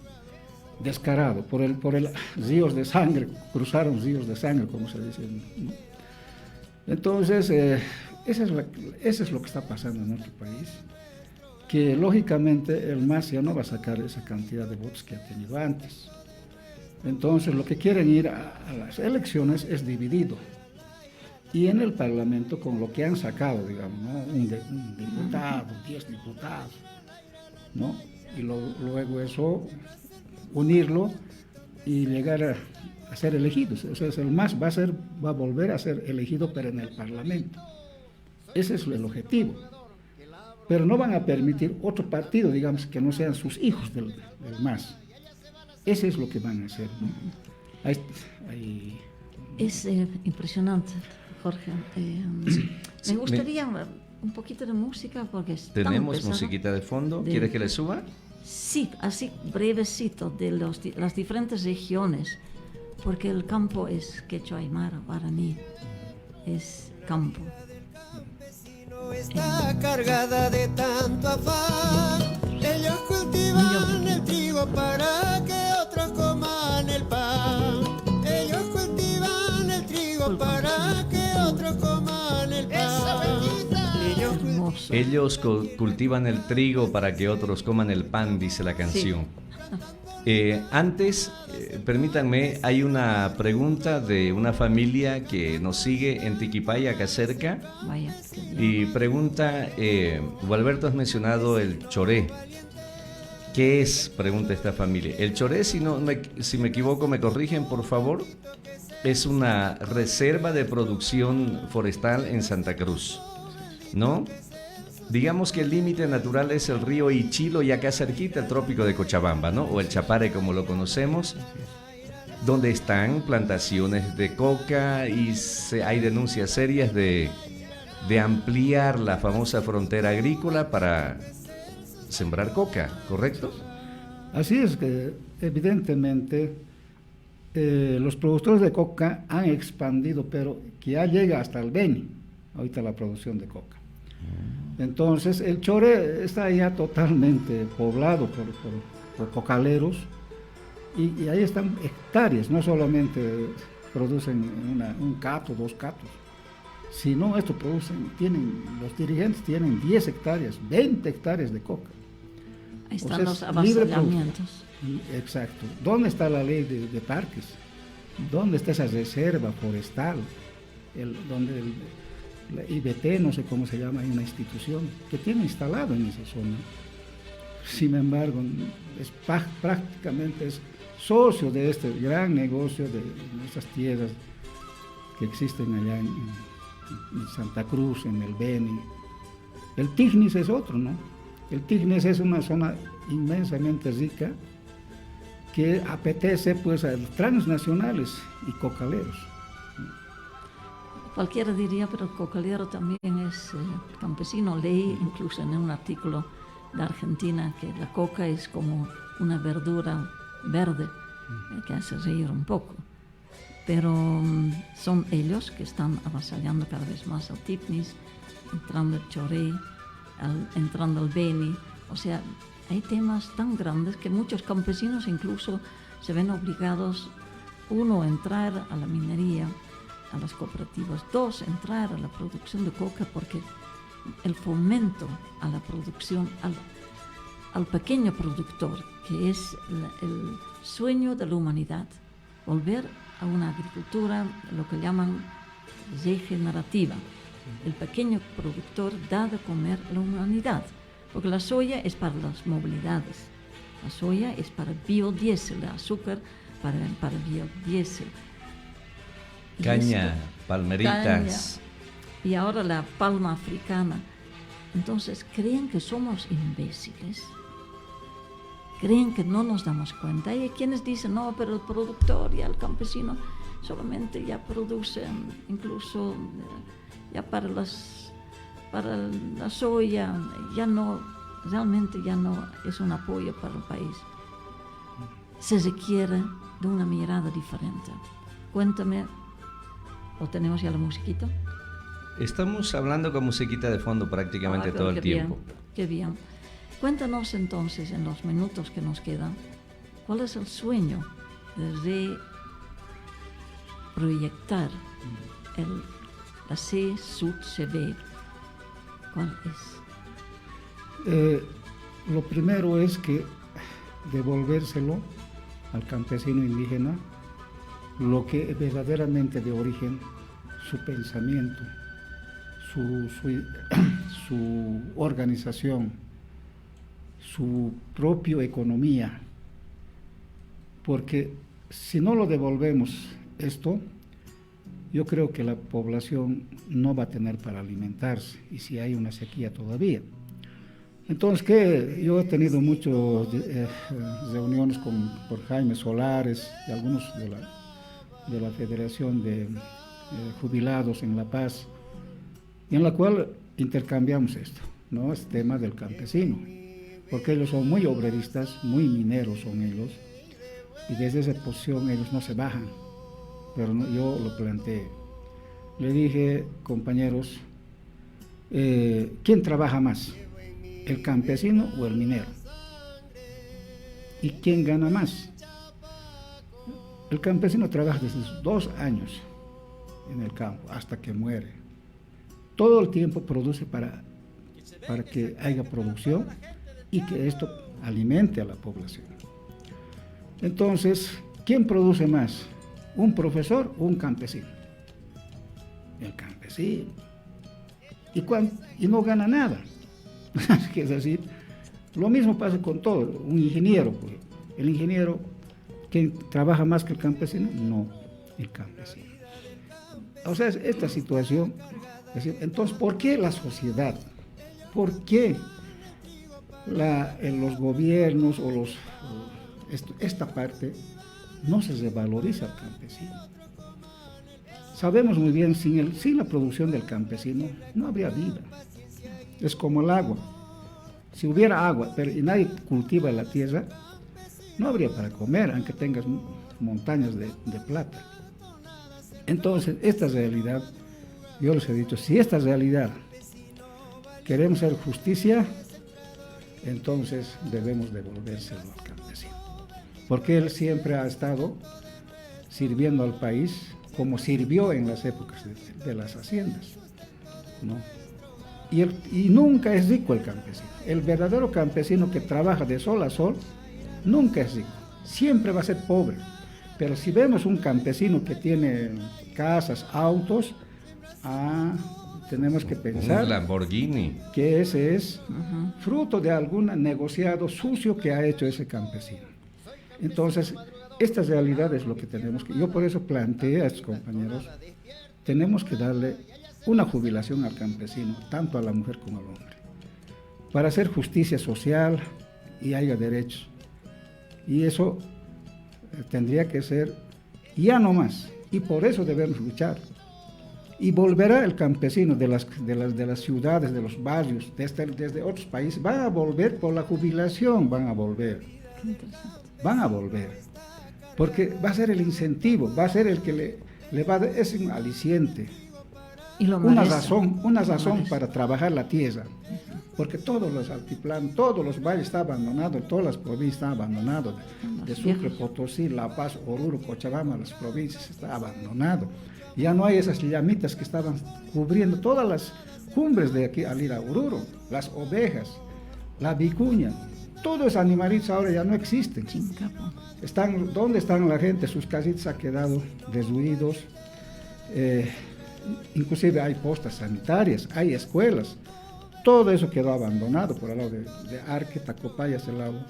Descarado, por el ríos de sangre, cruzaron ríos de sangre, como se dice, ¿no? Entonces, eso es lo que está pasando en nuestro país, que lógicamente el MAS ya no va a sacar esa cantidad de votos que ha tenido antes. Entonces, lo que quieren ir a las elecciones es dividido. Y en el Parlamento, con lo que han sacado, digamos, ¿no? un diputado, 10 diputados, ¿no? Y luego eso, unirlo y llegar a ser elegidos. O sea, el MAS va a volver a ser elegido, pero en el Parlamento. Ese es el objetivo. Pero no van a permitir otro partido, digamos, que no sean sus hijos del MAS. Ese es lo que van a hacer, ¿no? Es impresionante, Jorge. Me gustaría un poquito de música porque es tan ¿Tenemos pesado. musiquita de fondo? ¿Quieres que le suba? Sí, así brevecito de las diferentes regiones, porque el campo es quechua aymara, guaraní, es campo. Está cargada de tanto afán. Ellos cultivan el trigo para que otros coman el pan. Ellos cultivan el trigo para que otros coman el pan. Hermoso. Ellos cultivan el trigo para que otros coman el pan, dice la canción. Antes, permítanme, hay una pregunta de una familia que nos sigue en Tiquipaya, acá cerca. Vaya, qué bien. Y pregunta, Gualberto, has mencionado el choré. ¿Qué es? Pregunta esta familia. El choré, si me equivoco, me corrigen, por favor. Es una reserva de producción forestal en Santa Cruz, ¿no? Digamos que el límite natural es el río Ichilo y acá cerquita el trópico de Cochabamba, ¿no? O el Chapare, como lo conocemos, donde están plantaciones de coca y hay denuncias serias de ampliar la famosa frontera agrícola para sembrar coca, ¿correcto? Así es que evidentemente los productores de coca han expandido, pero que ya llega hasta el Beni, ahorita la producción de coca. Entonces el Choré está ya totalmente poblado por cocaleros y ahí están hectáreas, no solamente producen un cato, 2 catos, sino esto los dirigentes tienen 10 hectáreas, 20 hectáreas de coca. Ahí O sea, están los es libre avasallamientos. Exacto. ¿Dónde está la ley de parques? ¿Dónde está esa reserva forestal? Donde la IBT, no sé cómo se llama, hay una institución que tiene instalado en esa zona. Sin embargo, prácticamente es socio de este gran negocio de esas tierras que existen allá en Santa Cruz, en el Beni. El Tignis es otro, ¿no? El Tignis es una zona inmensamente rica que apetece pues a los transnacionales y cocaleros. Cualquiera diría, pero el cocalero también es campesino. Leí incluso en un artículo de Argentina que la coca es como una verdura verde, que hace reír un poco. Pero son ellos que están avasallando cada vez más al Tignis, entrando el Choré, entrando al Beni. O sea, hay temas tan grandes que muchos campesinos incluso se ven obligados, 1, a entrar a la minería, a las cooperativas, 2, entrar a la producción de coca, porque el fomento a la producción, al pequeño productor, que es el sueño de la humanidad, volver a una agricultura, lo que llaman regenerativa. El pequeño productor da de comer a la humanidad, porque la soya es para las movilidades, la soya es para biodiesel, el azúcar para biodiesel. Y Caña, esto, palmeritas. y ahora la palma africana. Entonces, ¿creen que somos imbéciles? ¿Creen que no nos damos cuenta? Hay quienes dicen, no, pero el productor y el campesino solamente ya producen, incluso ya para la soya, ya no, realmente ya no es un apoyo para el país. Se requiere de una mirada diferente. Cuéntame, ¿o tenemos ya la musiquita? Estamos hablando con musiquita de fondo prácticamente todo el tiempo. Qué bien. Cuéntanos entonces, en los minutos que nos quedan, ¿cuál es el sueño de reproyectar la C-Sud-CB? ¿Cuál es? Lo primero es que devolvérselo al campesino indígena lo que es verdaderamente de origen, su pensamiento, su organización, su propia economía, porque si no lo devolvemos esto, yo creo que la población no va a tener para alimentarse, y si hay una sequía todavía. Entonces, yo he tenido muchas reuniones por Jaime Solares y algunos de la Federación de Jubilados en La Paz, y en la cual intercambiamos esto, ¿no? Este tema del campesino, porque ellos son muy obreristas, muy mineros son ellos, y desde esa posición ellos no se bajan, pero yo lo planteé. Le dije, compañeros, ¿quién trabaja más? ¿El campesino o el minero? ¿Y quién gana más? El campesino trabaja desde sus 2 años en el campo hasta que muere. Todo el tiempo produce para que haya producción y que esto alimente a la población. Entonces, ¿quién produce más? ¿Un profesor o un campesino? El campesino. Y no gana nada. Es decir, lo mismo pasa con todo. Un ingeniero, pues, el ingeniero, ¿quién trabaja más que el campesino? No, el campesino. O sea, esta situación, es decir, entonces, ¿por qué la sociedad? ¿Por qué en los gobiernos esta parte no se revaloriza al campesino? Sabemos muy bien, sin la producción del campesino no habría vida. Es como el agua. Si hubiera agua, y nadie cultiva la tierra, no habría para comer, aunque tengas montañas de plata. Entonces, esta realidad, yo les he dicho, si esta realidad queremos hacer justicia, entonces debemos devolvérselo al campesino. Porque él siempre ha estado sirviendo al país como sirvió en las épocas de las haciendas, ¿no? Y nunca es rico el campesino. El verdadero campesino que trabaja de sol a sol nunca es rico, siempre va a ser pobre. Pero si vemos un campesino que tiene casas, autos, tenemos que pensar un Lamborghini, que ese es fruto de algún negociado sucio que ha hecho ese campesino. Entonces, esta realidad es lo que tenemos que... Yo por eso planteé a estos compañeros, tenemos que darle una jubilación al campesino, tanto a la mujer como al hombre, para hacer justicia social y haya derechos. Y eso tendría que ser ya no más, y por eso debemos luchar. Y volverá el campesino de las ciudades, de los barrios, desde otros países, van a volver por la jubilación, van a volver, porque va a ser el incentivo, va a ser el que le va a dar, es un aliciente, Y una razón para trabajar la tierra, porque todos los altiplanos, todos los valles están abandonados, todas las provincias están abandonadas, de Sucre, Potosí, La Paz, Oruro, Cochabamba, las provincias están abandonadas. Ya no hay esas llamitas que estaban cubriendo todas las cumbres de aquí al ir a Oruro, las ovejas, la vicuña, Todos esos animalitos ahora ya no existen. Chincapo. ¿Dónde están la gente? Sus casitas han quedado destruidos. Inclusive hay postas sanitarias, hay escuelas. Todo eso quedó abandonado por el lado de Arque, Tacopaya, ese lado.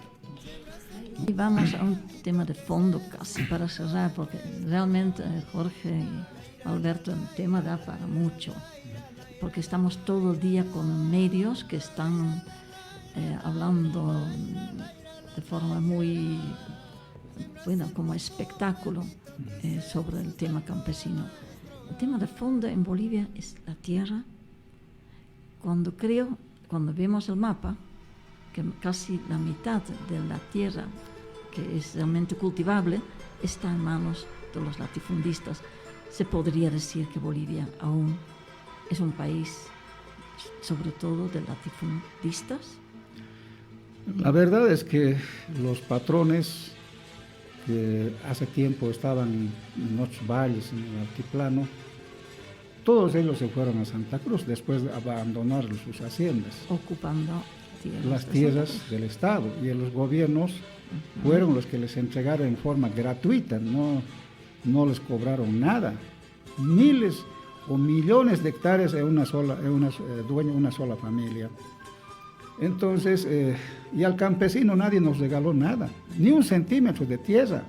Y vamos a un tema de fondo casi para cerrar, porque realmente Jorge y Alberto, el tema da para mucho, porque estamos todo el día con medios que están hablando de forma muy, bueno, como espectáculo sobre el tema campesino. El tema de fondo en Bolivia es la tierra. Cuando vemos el mapa, que casi la mitad de la tierra que es realmente cultivable está en manos de los latifundistas. Se podría decir que Bolivia aún es un país sobre todo de latifundistas. La verdad es que los patrones que hace tiempo estaban en otros valles, en el altiplano, todos ellos se fueron a Santa Cruz después de abandonar sus haciendas. Ocupando las tierras del Estado, y los gobiernos fueron los que les entregaron en forma gratuita, no les cobraron nada. Miles o millones de hectáreas en una sola familia. Entonces, y al campesino nadie nos regaló nada, ni un centímetro de tierra.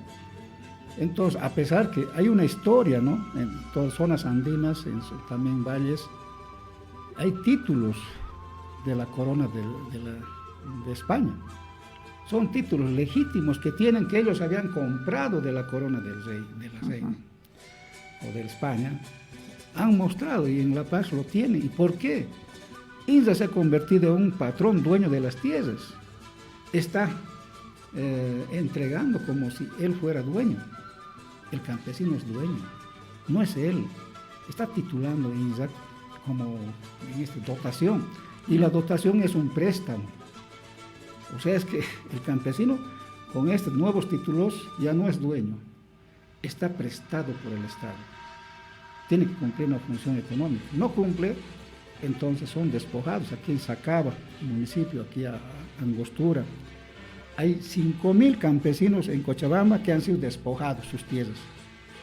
Entonces, a pesar que hay una historia, ¿no? En todas zonas andinas, también valles, hay títulos de la corona de España. Son títulos legítimos que ellos habían comprado de la corona del rey, de la reina o de España. Han mostrado y en La Paz lo tienen. ¿Y por qué? Inza se ha convertido en un patrón dueño de las tierras. Está entregando como si él fuera dueño. El campesino es dueño, no es él. Está titulando Inza como en esta dotación. Y la dotación es un préstamo. O sea, es que el campesino con estos nuevos títulos ya no es dueño, está prestado por el Estado. Tiene que cumplir una función económica. No cumple, entonces son despojados. Aquí en Sacaba, municipio, aquí a Angostura, hay 5.000 campesinos en Cochabamba que han sido despojados sus tierras,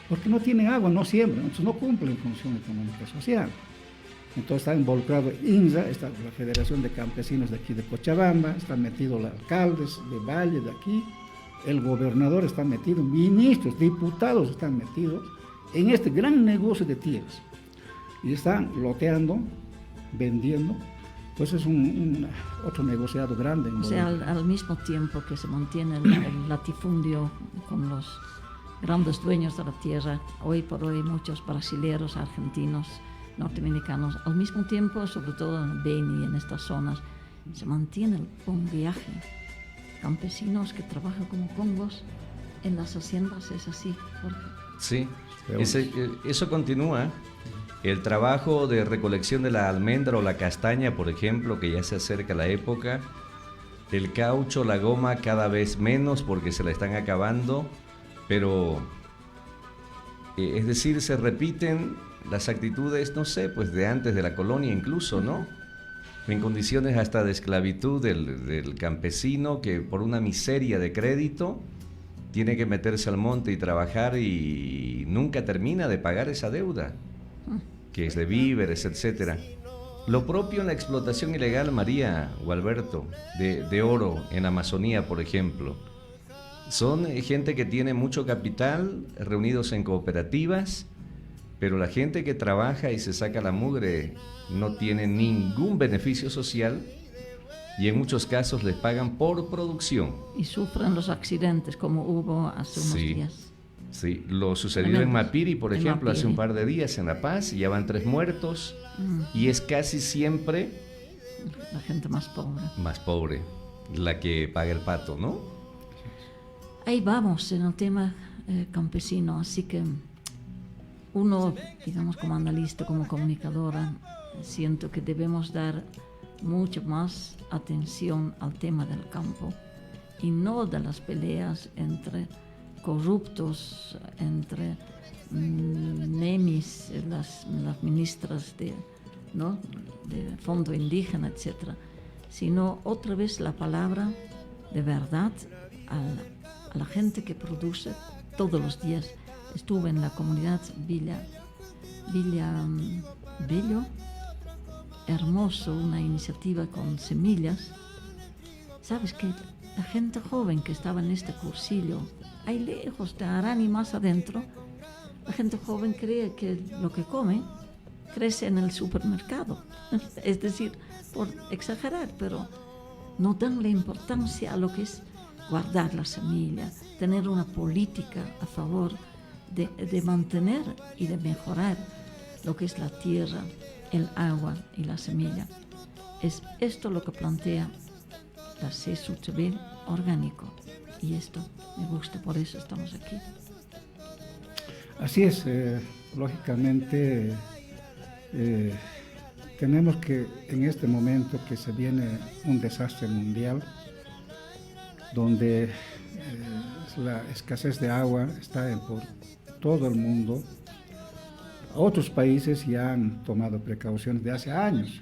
porque no tienen agua, no siembran, entonces no cumplen función económica social. Entonces está involucrado INSA, está la Federación de Campesinos de aquí de Cochabamba, están metidos los alcaldes de Valle de aquí, el gobernador está metido, ministros, diputados están metidos en este gran negocio de tierras. Y están loteando, vendiendo, pues es otro negociado grande. O sea, al mismo tiempo que se mantiene el latifundio con los grandes dueños de la tierra, hoy por hoy muchos brasileños, argentinos, norteamericanos, al mismo tiempo, sobre todo en Beni y en estas zonas, se mantiene el buen viaje. Campesinos que trabajan como congos en las haciendas, ¿es así, Jorge? Sí, eso continúa. El trabajo de recolección de la almendra o la castaña, por ejemplo, que ya se acerca la época, el caucho, la goma cada vez menos porque se la están acabando, pero es decir, se repiten las actitudes, no sé, pues de antes de la colonia incluso, ¿no? En condiciones hasta de esclavitud del campesino que por una miseria de crédito tiene que meterse al monte y trabajar y nunca termina de pagar esa deuda, que es de víveres, etcétera. Lo propio en la explotación ilegal, María o Alberto, de oro en Amazonía, por ejemplo. Son gente que tiene mucho capital, reunidos en cooperativas, pero la gente que trabaja y se saca la mugre no tiene ningún beneficio social y en muchos casos les pagan por producción. Y sufren los accidentes como hubo hace unos días. Sí, lo sucedió en Mapiri, por ejemplo, Mapiri. hace un par de días en La Paz, y ya van 3 muertos, y es casi siempre La gente más pobre. la que paga el pato, ¿no? Ahí vamos en el tema campesino, así que uno, digamos, como analista, como comunicadora, siento que debemos dar mucho más atención al tema del campo y no de las peleas entre corruptos, entre nemis, las ministras de Fondo Indígena, etc., sino otra vez la palabra de verdad a la gente que produce todos los días. Estuve en la comunidad Villa Bello, hermoso, una iniciativa con semillas. ¿Sabes que la gente joven que estaba en este cursillo, ahí lejos de Arani, más adentro, la gente joven cree que lo que come crece en el supermercado? Es decir, por exagerar, pero no dan la importancia a lo que es guardar la semilla, tener una política a favor de mantener y de mejorar lo que es la tierra, el agua y la semilla. Es esto lo que plantea la CSUTV orgánico, y esto me gusta, por eso estamos aquí. Así es, lógicamente tenemos que, en este momento que se viene un desastre mundial, donde la escasez de agua está por todo el mundo, otros países ya han tomado precauciones de hace años,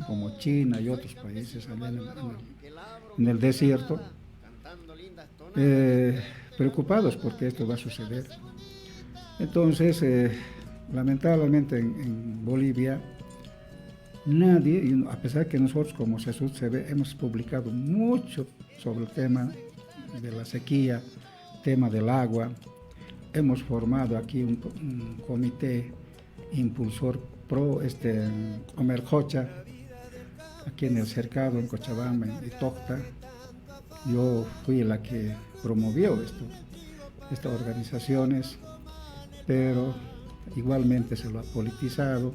como China y otros países allá en el desierto, preocupados porque esto va a suceder. Entonces, lamentablemente en Bolivia, nadie, y a pesar que nosotros como CSUTV hemos publicado mucho sobre el tema de la sequía, tema del agua, hemos formado aquí un comité impulsor pro Omerjocha, aquí en el cercado, en Cochabamba, en Tocta. Yo fui la que promovió estas organizaciones, pero igualmente se lo ha politizado,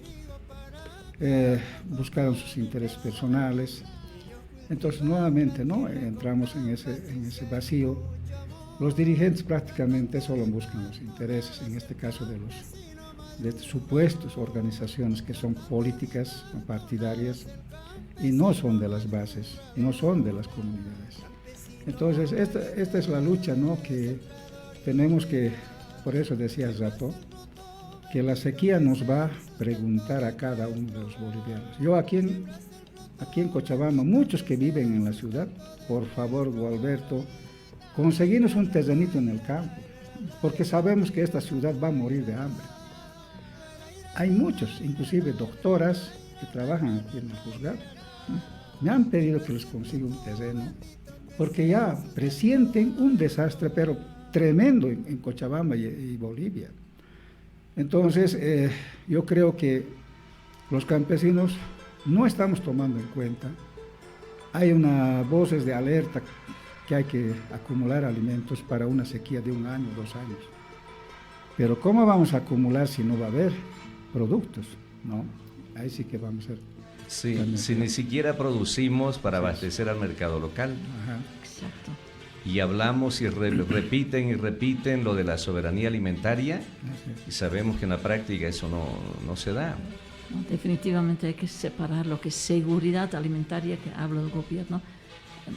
buscaron sus intereses personales. Entonces nuevamente, ¿no?, entramos en ese vacío. Los dirigentes prácticamente solo buscan los intereses, en este caso de supuestas organizaciones que son políticas partidarias y no son de las bases, no son de las comunidades. Entonces esta es la lucha, ¿no?, que tenemos que, por eso decía hace rato, que la sequía nos va a preguntar a cada uno de los bolivianos. Yo aquí en Cochabamba, muchos que viven en la ciudad, por favor, Gualberto, conseguimos un terrenito en el campo, porque sabemos que esta ciudad va a morir de hambre. Hay muchos, inclusive doctoras, que trabajan aquí en el juzgado. Me han pedido que les consiga un terreno, porque ya presienten un desastre, pero tremendo en Cochabamba y Bolivia. Entonces, yo creo que los campesinos no estamos tomando en cuenta. Hay voces de alerta que hay que acumular alimentos para una sequía de 1 año, 2 años. Pero ¿cómo vamos a acumular si no va a haber productos? ¿No? Ahí sí que vamos a ser. Sí, si ni siquiera producimos para abastecer al mercado local. Ajá. Exacto. Y hablamos y repiten lo de la soberanía alimentaria, y sabemos que en la práctica eso no se da. No, definitivamente hay que separar lo que es seguridad alimentaria, que habla el gobierno,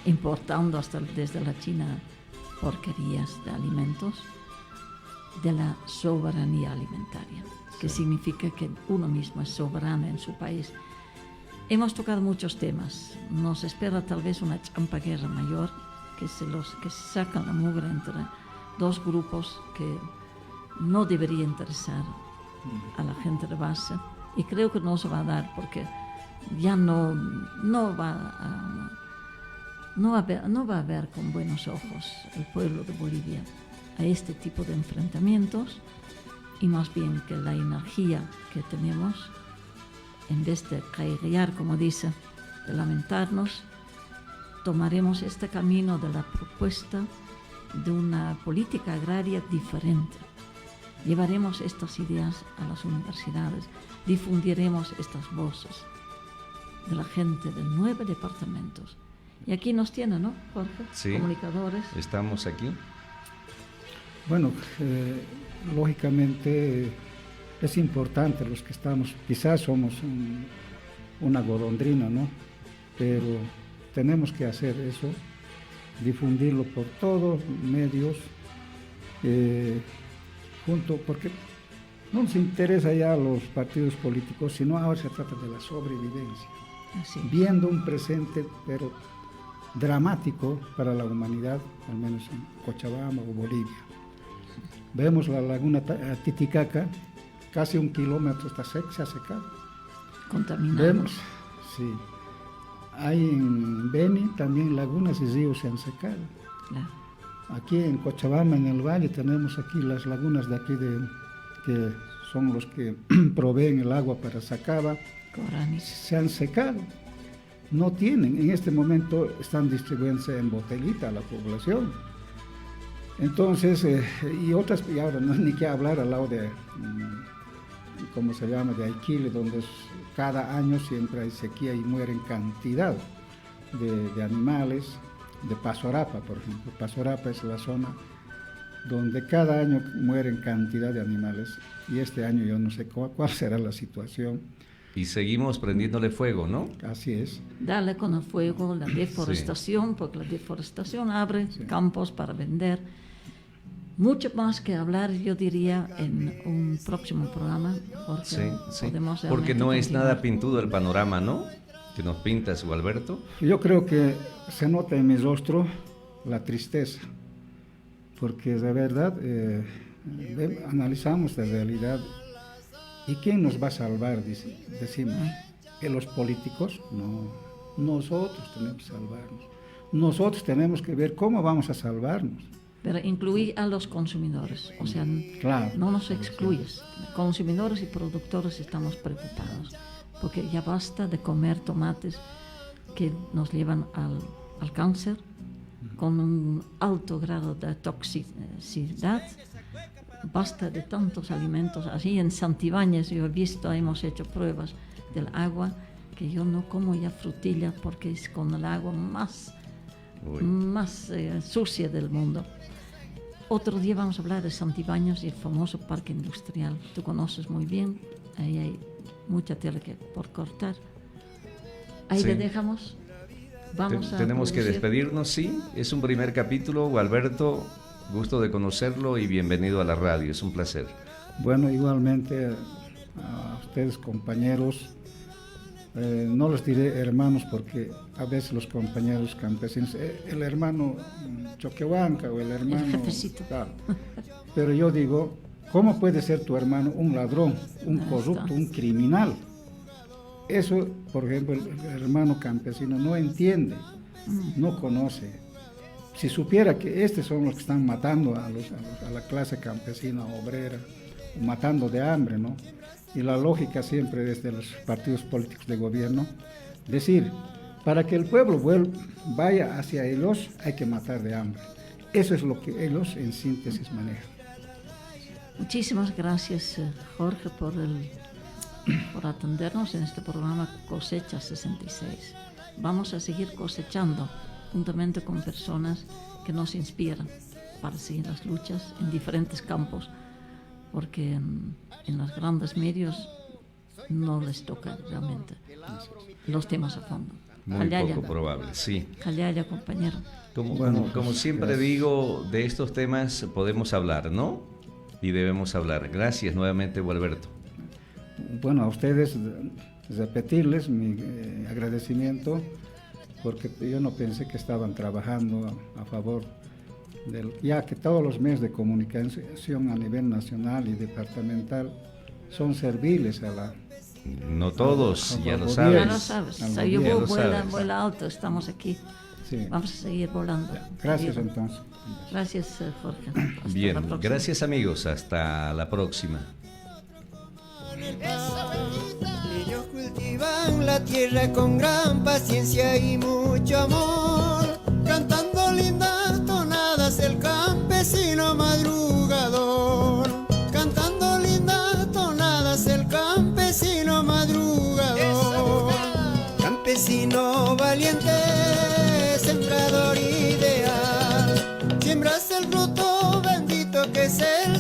importando desde la China porquerías de alimentos, de la soberanía alimentaria, que significa que uno mismo es soberano en su país. Hemos tocado muchos temas. Nos espera tal vez una champaguerra mayor, que se sacan la mugre entre dos grupos que no debería interesar a la gente de base, y creo que no se va a dar, porque ya no va a ver con buenos ojos el pueblo de Bolivia a este tipo de enfrentamientos, y más bien que la energía que tenemos, en vez de caerear, como dice, de lamentarnos, tomaremos este camino de la propuesta de una política agraria diferente. Llevaremos estas ideas a las universidades, difundiremos estas voces de la gente de 9 departamentos. Y aquí nos tienen, ¿no, Jorge? Sí, comunicadores. Estamos aquí. Bueno, lógicamente es importante los que estamos, quizás somos una golondrina, ¿no? Pero tenemos que hacer eso, difundirlo por todos los medios, porque no nos interesa ya los partidos políticos, sino ahora se trata de la sobrevivencia, Así es. viendo un presente, pero dramático para la humanidad, al menos en Cochabamba o Bolivia. Vemos la laguna Titicaca, casi 1 kilómetro se ha secado. Contaminado. Vemos, sí. Hay en Beni también lagunas y ríos se han secado. Claro. Aquí en Cochabamba, en el valle, tenemos aquí las lagunas de aquí, que son los que proveen el agua para Sacaba, Corani. se han secado. No tienen, en este momento están distribuyéndose en botellita a la población. Entonces, y ahora no hay ni que hablar al lado de, ¿cómo se llama?, de Aiquile, donde cada año siempre hay sequía y mueren cantidad de animales, de Paso Arapa, por ejemplo. Paso Arapa es la zona donde cada año mueren cantidad de animales, y este año yo no sé cuál será la situación. Y seguimos prendiéndole fuego, ¿no? Así es. Darle con el fuego, la deforestación, porque la deforestación abre campos para vender. Mucho más que hablar, yo diría, en un próximo programa, porque podemos porque no es continuar. nada pintudo el panorama, ¿no?, que nos pintas, Gualberto. Yo creo que se nota en mi rostro la tristeza, porque de verdad analizamos la realidad. ¿Y quién nos va a salvar? Decimos. ¿Que los políticos? No. Nosotros tenemos que salvarnos. Nosotros tenemos que ver cómo vamos a salvarnos. Pero incluir a los consumidores, o sea, Claro. no nos excluyes. Consumidores y productores estamos preocupados, porque ya basta de comer tomates que nos llevan al cáncer, con un alto grado de toxicidad. Basta de tantos alimentos. Así en Santibáñez yo he visto, hemos hecho pruebas del agua, que yo no como ya frutilla porque es con el agua más sucia del mundo. Otro día vamos a hablar de Santibáñez y el famoso parque industrial. Tú conoces muy bien, ahí hay mucha tela por cortar. Ahí le dejamos. Tenemos que despedirnos, sí. Es un primer capítulo, Gualberto. Gusto de conocerlo y bienvenido a la radio, es un placer. Bueno, igualmente a ustedes, compañeros, no les diré hermanos porque a veces los compañeros campesinos, el hermano Choquehuanca o el hermano... El jefecito. Claro. Pero yo digo, ¿cómo puede ser tu hermano un ladrón, un corrupto, un criminal? Eso, por ejemplo, el hermano campesino no entiende, no conoce. Si supiera que estos son los que están matando a la clase campesina obrera, matando de hambre, ¿no? Y la lógica siempre desde los partidos políticos de gobierno, decir, para que el pueblo vaya hacia ellos hay que matar de hambre. Eso es lo que ellos en síntesis manejan. Muchísimas gracias, Jorge, por atendernos en este programa Cosecha 66. Vamos a seguir cosechando juntamente con personas que nos inspiran para seguir las luchas en diferentes campos, porque en los grandes medios no les toca realmente los temas a fondo. Muy poco probable, sí. Callaya, compañero. Como siempre digo, de estos temas podemos hablar, ¿no? Y debemos hablar. Gracias nuevamente, Gualberto. Bueno, a ustedes repetirles mi agradecimiento, porque yo no pensé que estaban trabajando a favor ya que todos los medios de comunicación a nivel nacional y departamental son serviles a la... No todos, ya lo sabes. Ya lo sabes. sabes. Vuela alto, estamos aquí. Sí. Vamos a seguir volando. Gracias entonces. Gracias, Jorge. Hasta bien, gracias amigos, hasta la próxima. Ellos cultivan la tierra con gran paciencia y mucho amor, cantando lindas tonadas el campesino madrugador, cantando lindas tonadas el campesino madrugador, campesino valiente, sembrador ideal, siembras el fruto bendito que es el